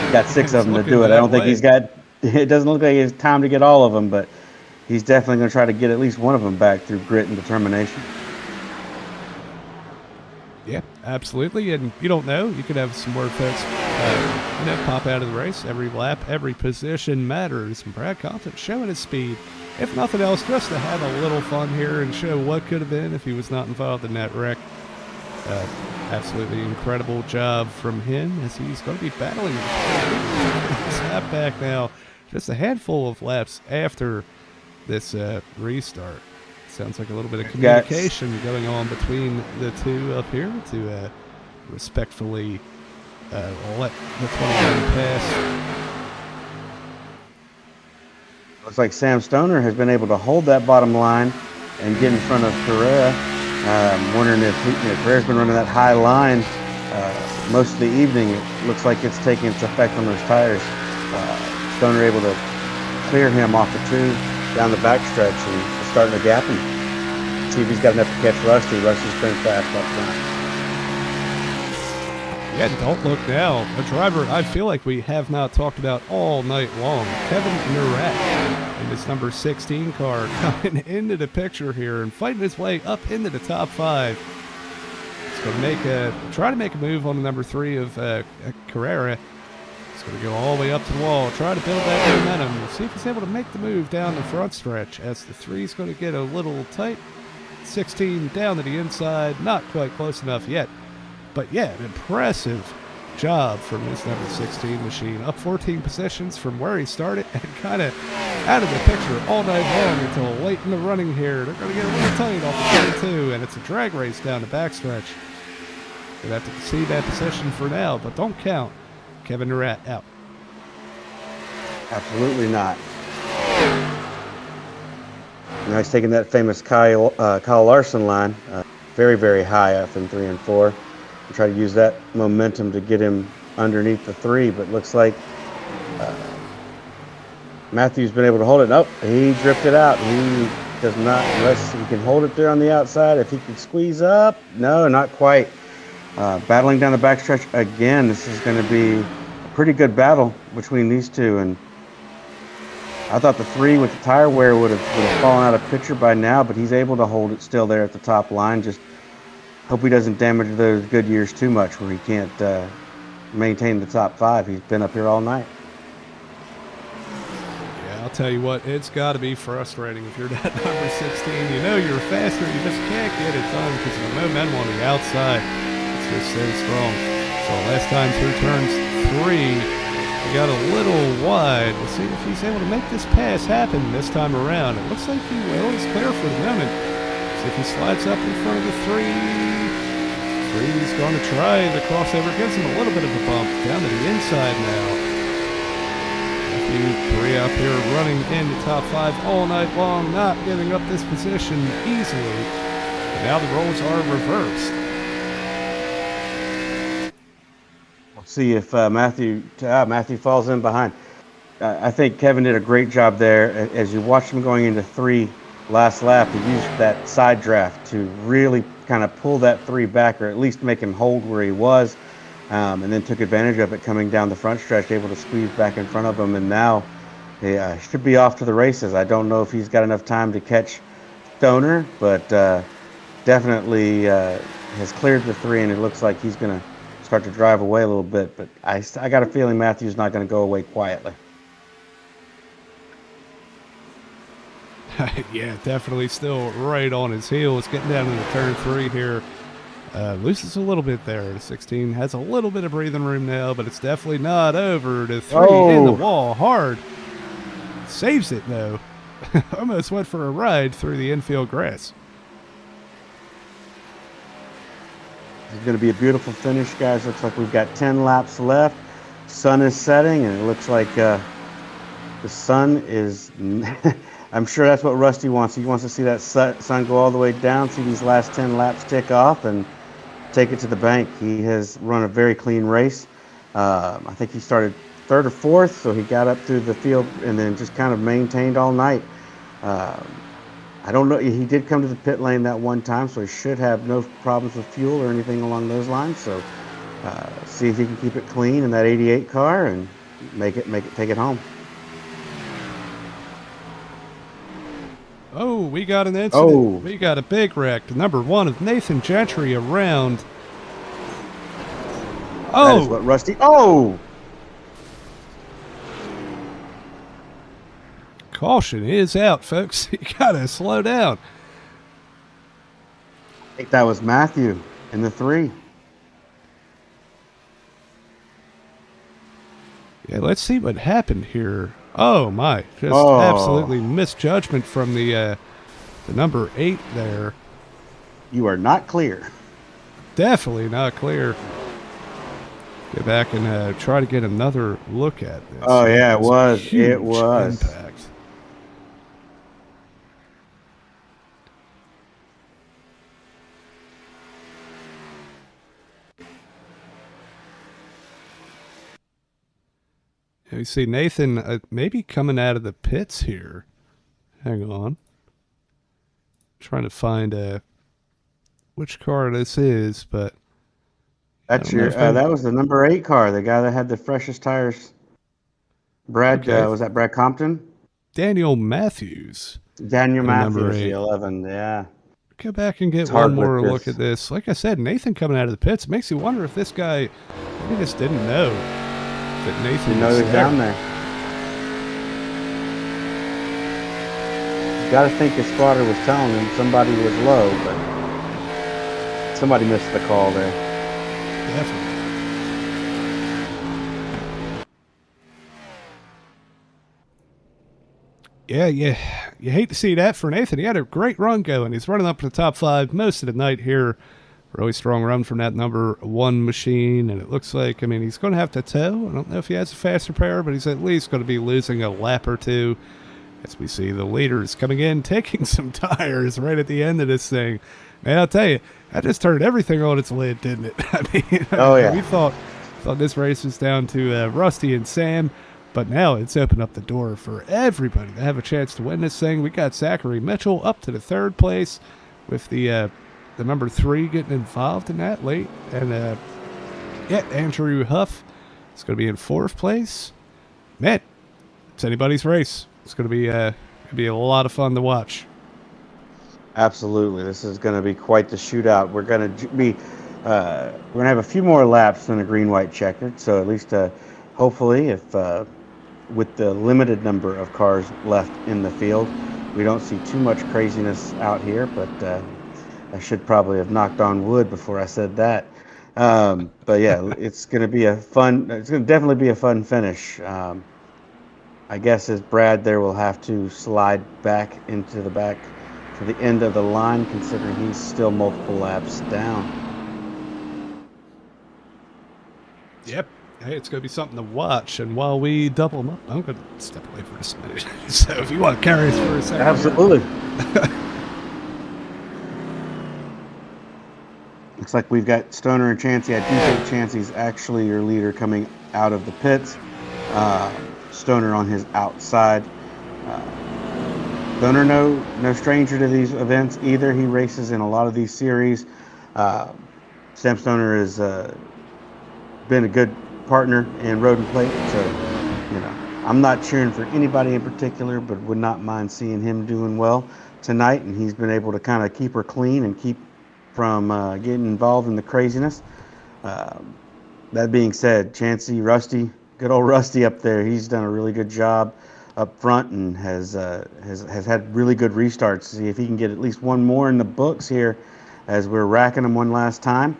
He's got 6 of them to do it. I don't think he's got. It doesn't look like he has time to get all of them, but he's definitely going to try to get at least one of them back through grit and determination. Yeah, absolutely. And you don't know. You could have some more folks, pop out of the race. Every lap, every position matters. And Brad Compton showing his speed. If nothing else, just to have a little fun here and show what could have been if he was not involved in that wreck. Absolutely incredible job from him as he's going to be battling his lap back now. Just a handful of laps after this restart. Sounds like a little bit of communication going on between the two up here to respectfully let the 21 pass. Looks like Sam Stoner has been able to hold that bottom line and get in front of Carrera. Wondering if Carrera's been running that high line most of the evening. It looks like it's taking its effect on those tires. Stoner able to clear him off the 2 down the backstretch and starting to gap him. See if he's got enough to catch Rusty. Rusty's been fast up front. Yeah, don't look now. A driver I feel like we have not talked about all night long. Kevin Iracing in his number 16 car coming into the picture here and fighting his way up into the top 5. He's going to try to make a move on the number 3 of Carrera. He's going to go all the way up to the wall, try to build that momentum. We'll see if he's able to make the move down the front stretch as the 3 is going to get a little tight. 16 down to the inside, not quite close enough yet. But yeah, an impressive job from this number 16 machine. Up 14 positions from where he started and kind of out of the picture all night long until late in the running here. They're going to get a little tight off the 22, and it's a drag race down the backstretch. Gonna have to see that position for now, but don't count Kevin Durant out. Absolutely not. Now he's taking that famous Kyle Larson line, very, very high up in 3 and 4. And try to use that momentum to get him underneath the 3, but looks like Matthew's been able to hold it. Nope, he drifted out. He does not, unless he can hold it there on the outside. If he can squeeze up, no, not quite. Battling down the backstretch again. This is going to be a pretty good battle between these two, and I thought the 3 with the tire wear would have fallen out of picture by now, but he's able to hold it still there at the top line. Just hope he doesn't damage those good years too much where he can't maintain the top 5. He's been up here all night. Yeah, I'll tell you what, it's got to be frustrating if you're that number 16. You know you're faster, you just can't get it done because of the momentum on the outside. It's just so strong. So last time through turns 3, he got a little wide. We'll see if he's able to make this pass happen this time around. It looks like he will. He's clear for the moment. See if he slides up in front of the 3. 3's going to try the crossover. Gives him a little bit of a bump down to the inside now. Matthew 3 up here running in the top 5 all night long, not giving up this position easily. But now the roles are reversed. See if Matthew falls in behind. I think Kevin did a great job there. As you watched him going into 3 last lap, he used that side draft to really kind of pull that 3 back, or at least make him hold where he was, and then took advantage of it coming down the front stretch, able to squeeze back in front of him, and now he should be off to the races. I don't know if he's got enough time to catch Stoner, but definitely has cleared the 3, and it looks like he's going to start to drive away a little bit, but I got a feeling Matthew's not going to go away quietly. Yeah, definitely still right on his heels. Getting down into turn 3 here. Loses a little bit there. The 16 has a little bit of breathing room now, but it's definitely not over. The 3 in the wall hard. Saves it, though. Almost went for a ride through the infield grass. It's going to be a beautiful finish, guys. Looks like we've got 10 laps left. Sun is setting, and it looks like the sun is... I'm sure that's what Rusty wants. He wants to see that sun go all the way down, see these last 10 laps tick off, and take it to the bank. He has run a very clean race. I think he started 3rd or 4th, so he got up through the field and then just kind of maintained all night. I don't know. He did come to the pit lane that one time, so he should have no problems with fuel or anything along those lines. So see if he can keep it clean in that 88 car and make it take it home. Oh, we got an incident. Oh. We got a big wreck. Number 1 of Nathan Gentry around. Oh! That is what Rusty... Oh! Caution is out, folks. You gotta slow down. I think that was Matthew in the 3. Yeah, let's see what happened here. Oh my, just absolutely misjudgment from the number 8 there. You are not clear. Definitely not clear. Get back and try to get another look at this. Oh yeah, it was. Huge It was. impact. You see Nathan maybe coming out of the pits here. Hang on. Trying to find which car this is, but That's that was the number 8 car, the guy that had the freshest tires. Brad, okay. Was that Brad Compton? Daniel Matthews. Daniel Matthews, the 11, yeah. Go back and get one more look at this. Like I said, Nathan coming out of the pits. It makes you wonder if this guy maybe just didn't know that Nathan was down there. You got to think his spotter was telling him somebody was low, but somebody missed the call there. Definitely. Yeah, you hate to see that for Nathan. He had a great run going. He's running up to the top 5 most of the night here. Really strong run from that number 1 machine, and it looks like, I mean, he's going to have to tow. I don't know if he has a faster pair, but he's at least going to be losing a lap or two. As we see the leaders coming in, taking some tires right at the end of this thing. Man, I'll tell you, that just turned everything on its lid, didn't it? I mean, oh yeah, we thought this race was down to Rusty and Sam, but now it's opened up the door for everybody to have a chance to win this thing. We got Zachary Mitchell up to the 3rd place with the number 3 getting involved in that late. And, Andrew Huff is going to be in 4th place. Man, it's anybody's race. It's going to be a lot of fun to watch. Absolutely. This is going to be quite the shootout. We're going to have a few more laps than a green-white checkered. So at least, hopefully, if with the limited number of cars left in the field, we don't see too much craziness out here, but I should probably have knocked on wood before I said that. But yeah, it's going to definitely be a fun finish. I guess as Brad there will have to slide back into the back to the end of the line, considering he's still multiple laps down. Yep. Hey, it's going to be something to watch. And while we double them up, I'm going to step away for a minute. So if you want to carry us for a second. Absolutely. Looks like we've got Stoner and Chansey. I do think Chansey's actually your leader coming out of the pits. Stoner on his outside. Stoner, no stranger to these events either. He races in a lot of these series. Sam Stoner has been a good partner in Road and Plate, so I'm not cheering for anybody in particular, but would not mind seeing him doing well tonight. And he's been able to kind of keep her clean and keep from getting involved in the craziness. That being said, Chansey, Rusty, good old Rusty up there, he's done a really good job up front and has had really good restarts. See if he can get at least one more in the books here as we're racking them one last time.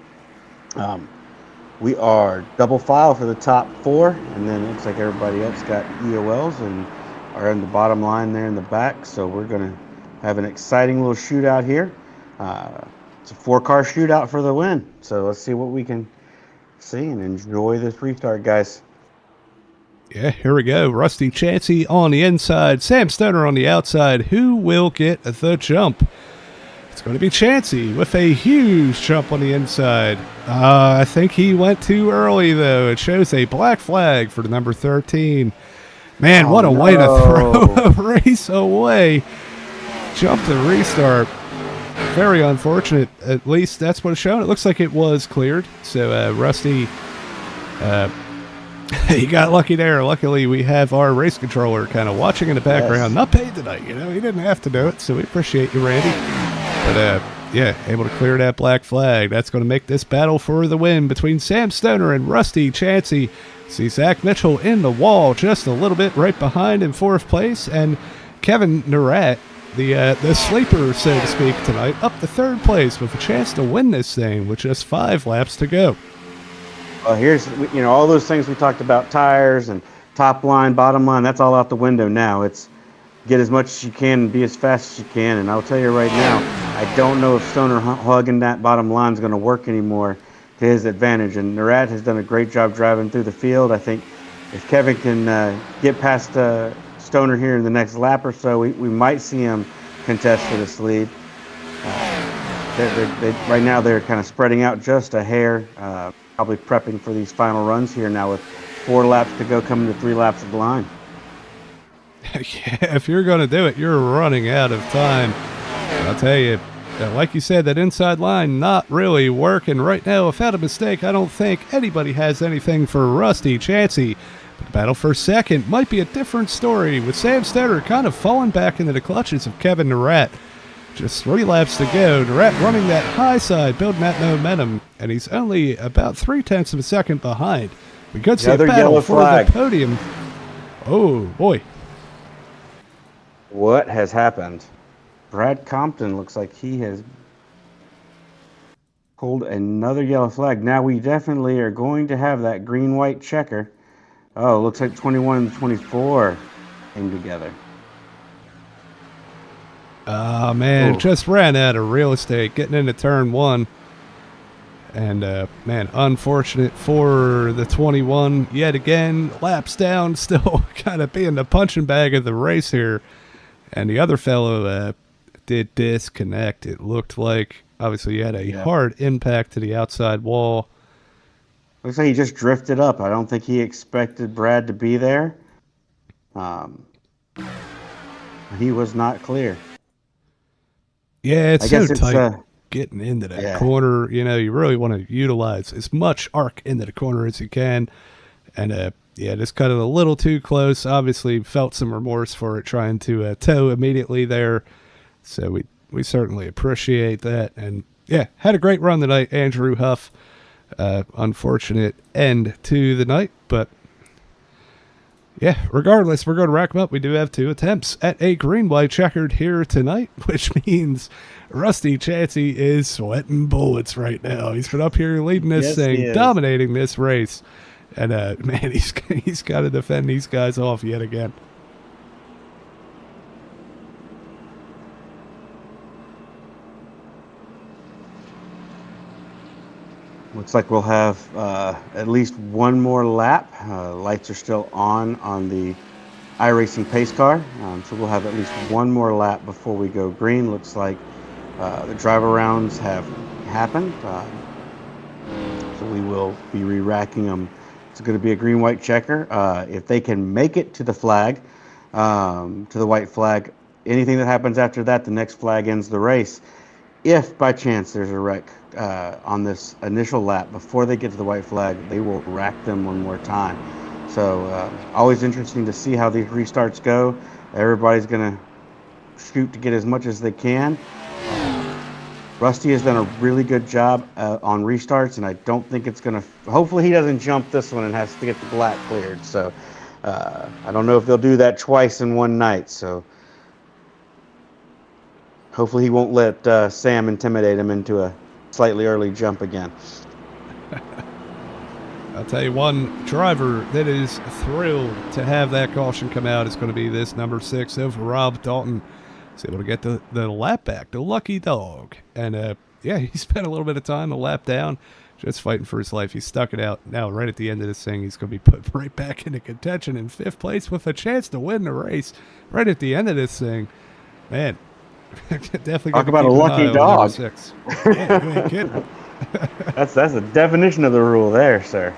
We are double file for the top 4, and then it looks like everybody else got EOLs and are in the bottom line there in the back. So we're going to have an exciting little shootout here. It's a 4-car shootout for the win. So let's see what we can see and enjoy this restart, guys. Yeah, here we go. Rusty Chansey on the inside, Sam Stoner on the outside. Who will get the jump? It's going to be Chansey with a huge jump on the inside. I think he went too early, though. It shows a black flag for the number 13. Man, what a way to throw a race away. Jump the restart. Very unfortunate. At least that's what it's shown. It looks like it was cleared. So Rusty, he got lucky there. Luckily, we have our race controller kind of watching in the background. Yes. Not paid tonight, He didn't have to do it, so we appreciate you, Randy. But yeah, able to clear that black flag. That's going to make this battle for the win between Sam Stoner and Rusty Chansey. See Zach Mitchell in the wall, just a little bit right behind in fourth place, and Kevin Nerat, the sleeper, so to speak, tonight, up to third place with a chance to win this thing with just 5 laps to go. Well, here's, all those things we talked about, tires and top line, bottom line, that's all out the window now. It's get as much as you can and be as fast as you can. And I'll tell you right now, I don't know if Stoner hugging that bottom line is going to work anymore to his advantage. And Nerat has done a great job driving through the field. I think if Kevin can get past Stoner here in the next lap or so, we might see him contest for this lead. Right now they're kind of spreading out just a hair, probably prepping for these final runs here now with 4 laps to go, coming to 3 laps of the line. Yeah, if you're going to do it, you're running out of time. And I'll tell you, like you said, that inside line not really working right now. Without a mistake, I don't think anybody has anything for Rusty Chansey. But the battle for second might be a different story, with Sam Stoner kind of falling back into the clutches of Kevin Nerat. Just 3 laps to go. Nerat running that high side, building that momentum, and he's only about 0.3 of a second behind. We could see a battle for the podium. Oh, boy. What has happened? Brad Compton looks like he has pulled another yellow flag. Now we definitely are going to have that green-white checker. Oh, looks like 21 and 24 came together. Oh, man, just ran out of real estate getting into turn 1. And, man, unfortunate for the 21 yet again. Laps down, still kind of being the punching bag of the race here. And the other fellow did disconnect. It looked like, obviously, he had a hard impact to the outside wall. Looks like he just drifted up. I don't think he expected Brad to be there. He was not clear. Yeah, it's so tight getting into that corner. You really want to utilize as much arc into the corner as you can. And, just cut it a little too close. Obviously felt some remorse for it, trying to tow immediately there. So we certainly appreciate that. And, had a great run tonight, Andrew Huff. Unfortunate end to the night, but regardless, we're going to rack them up. We do have 2 attempts at a green-white checkered here tonight, which means Rusty Chansey is sweating bullets right now. He's been up here leading this thing, dominating this race. And, man, he's got to defend these guys off yet again. Looks like we'll have at least one more lap. Lights are still on the Iracing pace car. So we'll have at least one more lap before we go green. Looks like the driver rounds have happened. So we will be re-racking them. It's going to be a green-white checker. If they can make it to the flag, to the white flag, anything that happens after that, the next flag ends the race. If by chance there's a wreck on this initial lap before they get to the white flag, they will rack them one more time. So always interesting to see how these restarts go. Everybody's going to shoot to get as much as they can. Rusty has done a really good job on restarts, and I don't think it's going to... Hopefully he doesn't jump this one and has to get the black cleared. So I don't know if they'll do that twice in one night. So hopefully he won't let Sam intimidate him into a slightly early jump again. I'll tell you, one driver that is thrilled to have that caution come out is going to be this number 6 of Rob Dalton. He's able to get the lap back, the lucky dog. And, he spent a little bit of time, a lap down, just fighting for his life. He stuck it out. Now, right at the end of this thing, he's going to be put right back into contention in 5th place with a chance to win the race right at the end of this thing. Man, definitely talk about a lucky dog. 6. Yeah, you ain't kidding. That's the definition of the rule there, sir.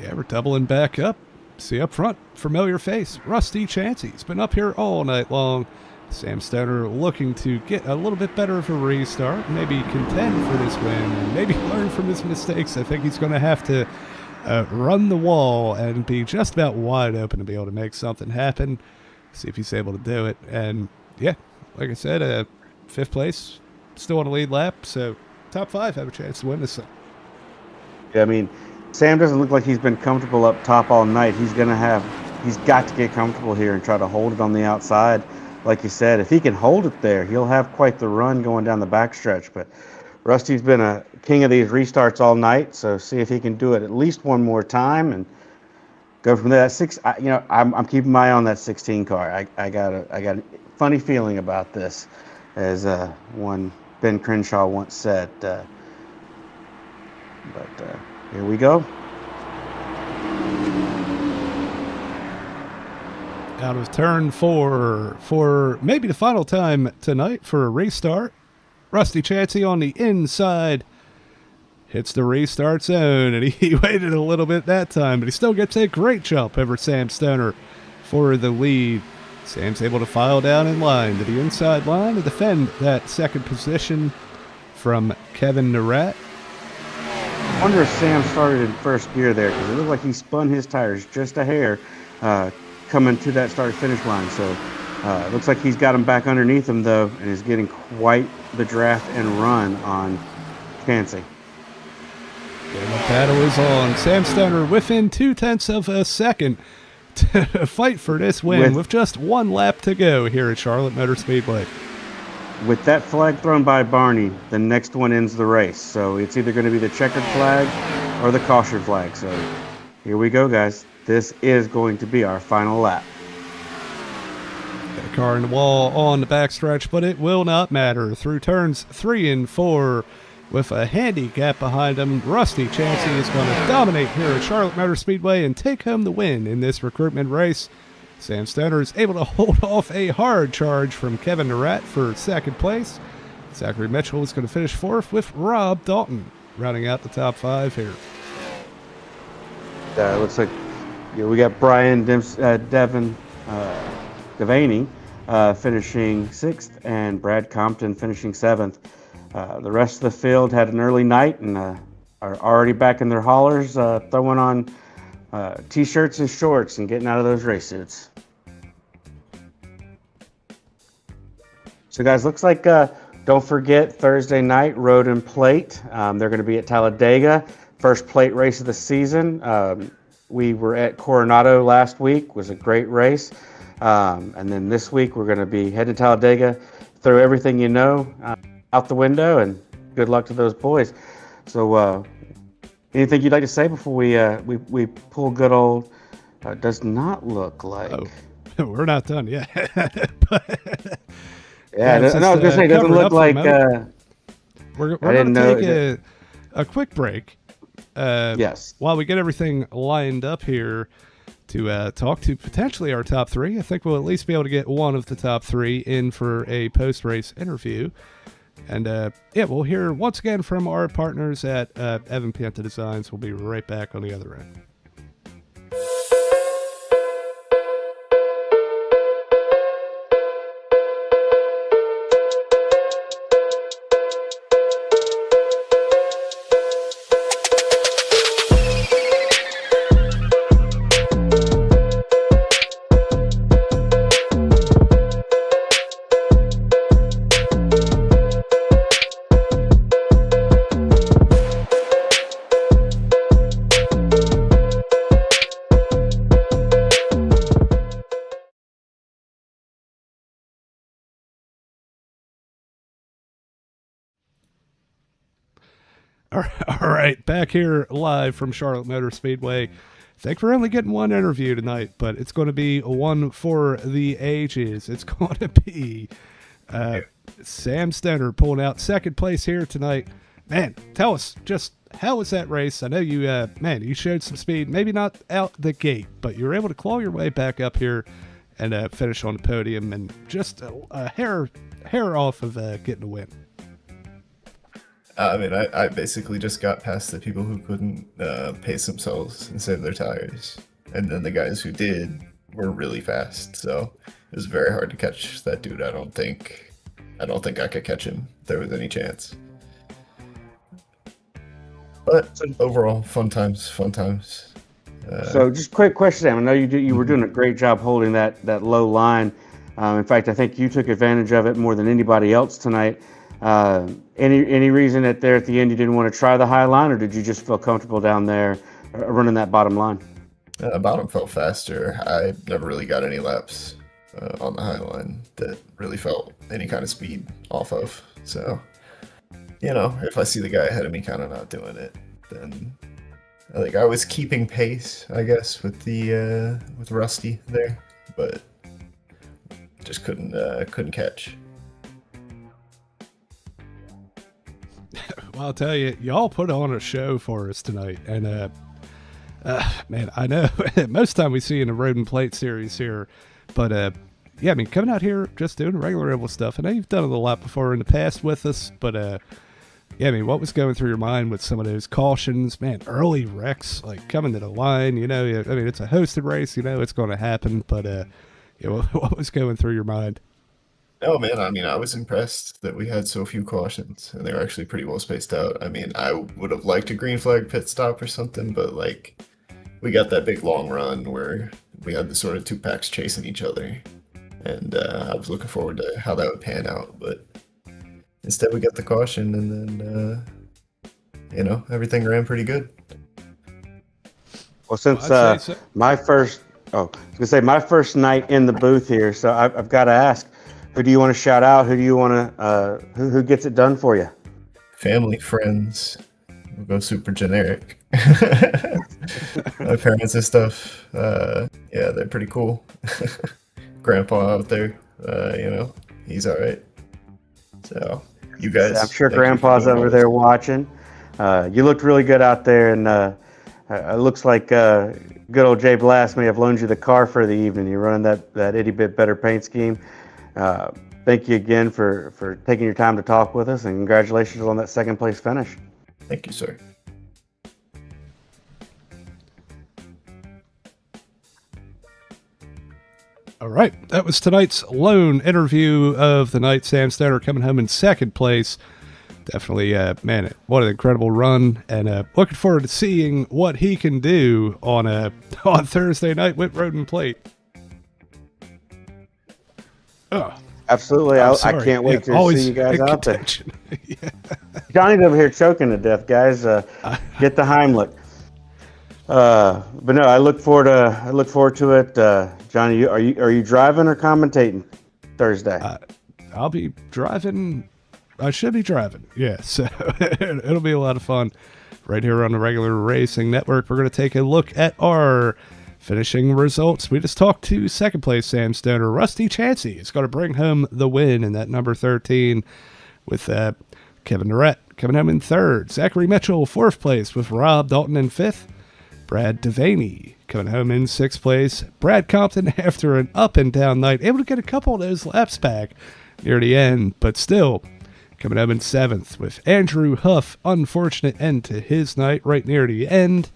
Yeah, we're doubling back up. See up front, familiar face, Rusty Chansey's been up here all night long. Sam Stoner looking to get a little bit better of a restart, maybe contend for this win, and maybe learn from his mistakes. I think he's going to have to run the wall and be just about wide open to be able to make something happen. See if he's able to do it. And yeah, like I said, fifth place, still on a lead lap, so top 5 have a chance to win this thing. Yeah, I mean, Sam doesn't look like he's been comfortable up top all night. He's got to get comfortable here and try to hold it on the outside. Like you said, if he can hold it there, he'll have quite the run going down the backstretch. But Rusty's been a king of these restarts all night, so see if he can do it at least one more time and go from there. I'm keeping my eye on that 16 car. I got a funny feeling about this, as one Ben Crenshaw once said. But here we go. Out of turn 4 for maybe the final time tonight for a restart. Rusty Chansey on the inside hits the restart zone, and he waited a little bit that time, but he still gets a great jump over Sam Stoner for the lead. Sam's able to file down in line to the inside line to defend that second position from Kevin Narat. I wonder if Sam started in first gear there, because it looked like he spun his tires just a hair coming to that start-finish line. So it looks like he's got him back underneath him, though, and is getting quite the draft and run on Chansey. And the battle is on. Sam Stoner within 0.2 of a second to fight for this win with just one lap to go here at Charlotte Motor Speedway. With that flag thrown by Barney, the next one ends the race. So it's either going to be the checkered flag or the caution flag. So here we go, guys. This is going to be our final lap. Got a car in the wall on the backstretch, but it will not matter. Through turns 3 and 4, with a handy gap behind him, Rusty Chansey is going to dominate here at Charlotte Motor Speedway and take home the win in this recruitment race. Sam Stoner is able to hold off a hard charge from Kevin Narat for second place. Zachary Mitchell is going to finish 4th, with Rob Dalton rounding out the top 5 here. Looks like we got Brian Devaney finishing 6th, and Brad Compton finishing 7th. The rest of the field had an early night and are already back in their haulers, throwing on T-shirts and shorts and getting out of those race suits. So, guys, looks like, don't forget, Thursday night, Road and Plate. They're going to be at Talladega, first plate race of the season. We were at Coronado last week, was a great race. And then this week, we're going to be heading to Talladega, throw everything you know out the window, and good luck to those boys. So, anything you'd like to say before we pull good old? Does not look like. Oh, we're not done yet. Yeah, no, I was gonna say it doesn't look like. We're going to take a quick break. Yes. While we get everything lined up here to talk to potentially our top 3, I think we'll at least be able to get one of the top 3 in for a post-race interview. And we'll hear once again from our partners at Evan Pienta Designs. We'll be right back on the other end. All right, back here live from Charlotte Motor Speedway. I think we're only getting one interview tonight, but it's going to be one for the ages. It's going to be Sam Stoner pulling out second place here tonight. Man, tell us, just how was that race? I know you, you showed some speed, maybe not out the gate, but you were able to claw your way back up here and finish on the podium, and just a hair off of getting a win. I basically just got past the people who couldn't pace themselves and save their tires. and then the guys who did were really fast. So it was very hard to catch that dude. I don't think I could catch him if there was any chance. But overall, fun times, fun times. So just quick question, Sam. I know you were doing a great job holding that low line. In fact, I think you took advantage of it more than anybody else tonight. Any reason that there at the end you didn't want to try the high line, or did you just feel comfortable down there running that bottom line? Bottom felt faster. I never really got any laps on the high line that really felt any kind of speed off of. So, if I see the guy ahead of me kind of not doing it, then I think I was keeping pace, I guess, with Rusty there, but just couldn't catch. Well, I'll tell you, y'all put on a show for us tonight, and man, I know most of the time we see you in a Road and Plate series here, but yeah, I mean, coming out here just doing regular oval stuff. I know you've done it a lot before in the past with us, but yeah, I mean, what was going through your mind with some of those cautions, man? Early wrecks, like coming to the line, I mean, it's a hosted race, it's going to happen, but yeah, what was going through your mind? Oh man, I mean, I was impressed that we had so few cautions, and they were actually pretty well spaced out. I mean, I would have liked a green flag pit stop or something, but like, we got that big long run where we had the sort of two packs chasing each other, and I was looking forward to how that would pan out, but instead we got the caution, and then everything ran pretty good. Well, since my first night in the booth here, so I've got to ask, who do you want to shout out? Who do you want to who gets it done for you? Family, friends. We'll go super generic. My parents and stuff. Yeah, they're pretty cool. Grandpa out there, he's all right. So you guys, I'm sure Grandpa's over there watching. You looked really good out there, and it looks like good old Jay Blast may have loaned you the car for the evening. You're running that itty bit better paint scheme. Thank you again for taking your time to talk with us, and congratulations on that second place finish. Thank you, sir. All right, that was tonight's lone interview of the night. Sam Stoner coming home in second place. Definitely, man, what an incredible run, and looking forward to seeing what he can do on Thursday night with Road and Plate. Oh, absolutely! I can't wait to see you guys out there. Yeah. Johnny's over here choking to death, guys. Get the Heimlich. But no, I look forward to it. Johnny, are you driving or commentating Thursday? I'll be driving. I should be driving. Yeah, so it'll be a lot of fun right here on the Regular Racing Network. We're going to take a look at our finishing results. We just talked to second place Sam Stoner. Rusty Chansey is going to bring home the win in that number 13 with Kevin Durrett coming home in third. Zachary Mitchell, fourth place with Rob Dalton in fifth. Brad Devaney coming home in sixth place. Brad Compton, after an up and down night, able to get a couple of those laps back near the end, but still coming home in seventh with Andrew Huff. Unfortunate end to his night right near the end.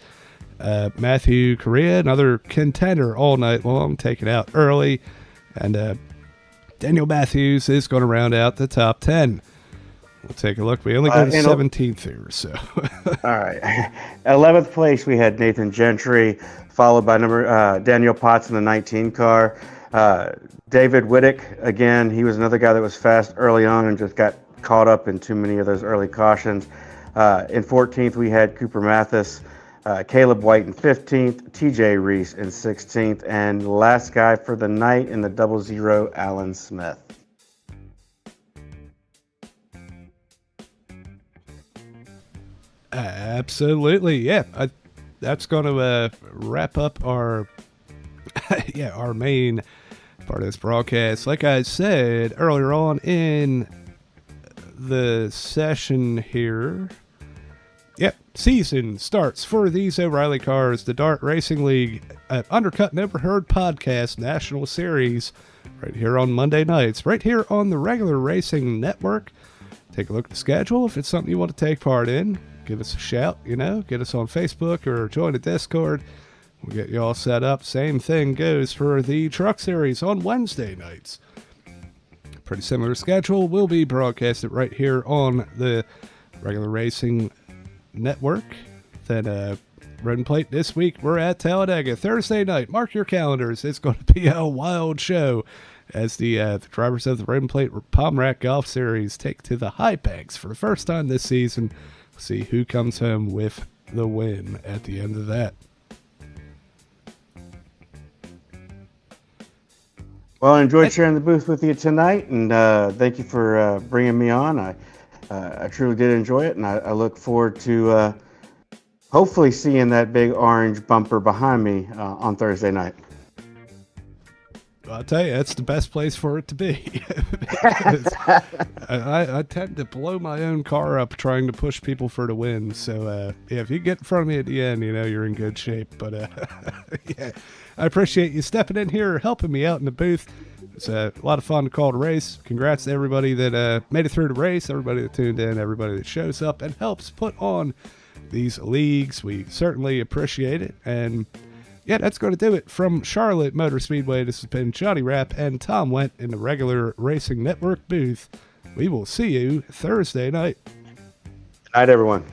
Matthew Correa, another contender all night long, taken out early. And Daniel Matthews is going to round out the top 10. We'll take a look. We only got 17th here, so. All right. 11th place, we had Nathan Gentry, followed by Daniel Potts in the 19 car. David Whittick, again, he was another guy that was fast early on and just got caught up in too many of those early cautions. In 14th, we had Cooper Mathis, Caleb White in 15th, TJ Reese in 16th, and last guy for the night in the 00, Alan Smith. Absolutely, yeah. That's going to wrap up our our main part of this broadcast. Like I said earlier on in the session here, season starts for these O'Reilly cars. The Dart Racing League Undercut and Overheard Podcast National Series right here on Monday nights, right here on the Regular Racing Network. Take a look at the schedule. If it's something you want to take part in, give us a shout, get us on Facebook or join the Discord. We'll get you all set up. Same thing goes for the Truck Series on Wednesday nights. Pretty similar schedule. Will be broadcasted right here on the regular racing network. Then Road and Plate this week, we're at Talladega. Thursday night, mark your calendars. It's going to be a wild show as the drivers of the Road and Plate Palm Rack Golf Series take to the high pegs for the first time this season. We'll see who comes home with the win at the end of that. Well, I enjoyed sharing the booth with you tonight, and thank you for bringing me on. I truly did enjoy it, and I look forward to hopefully seeing that big orange bumper behind me on Thursday night. I'll tell you, that's the best place for it to be. I tend to blow my own car up trying to push people for the win. So, yeah, if you get in front of me at the end, you know you're in good shape. But, yeah, I appreciate you stepping in here, helping me out in the booth. It's a lot of fun to call the race. Congrats to everybody that made it through the race, everybody that tuned in, everybody that shows up and helps put on these leagues. We certainly appreciate it. And yeah, that's going to do it from Charlotte Motor Speedway. This has been Johnny Rapp and Tom Wendt in the regular Racing Network booth. We will see you Thursday night. Good night, everyone.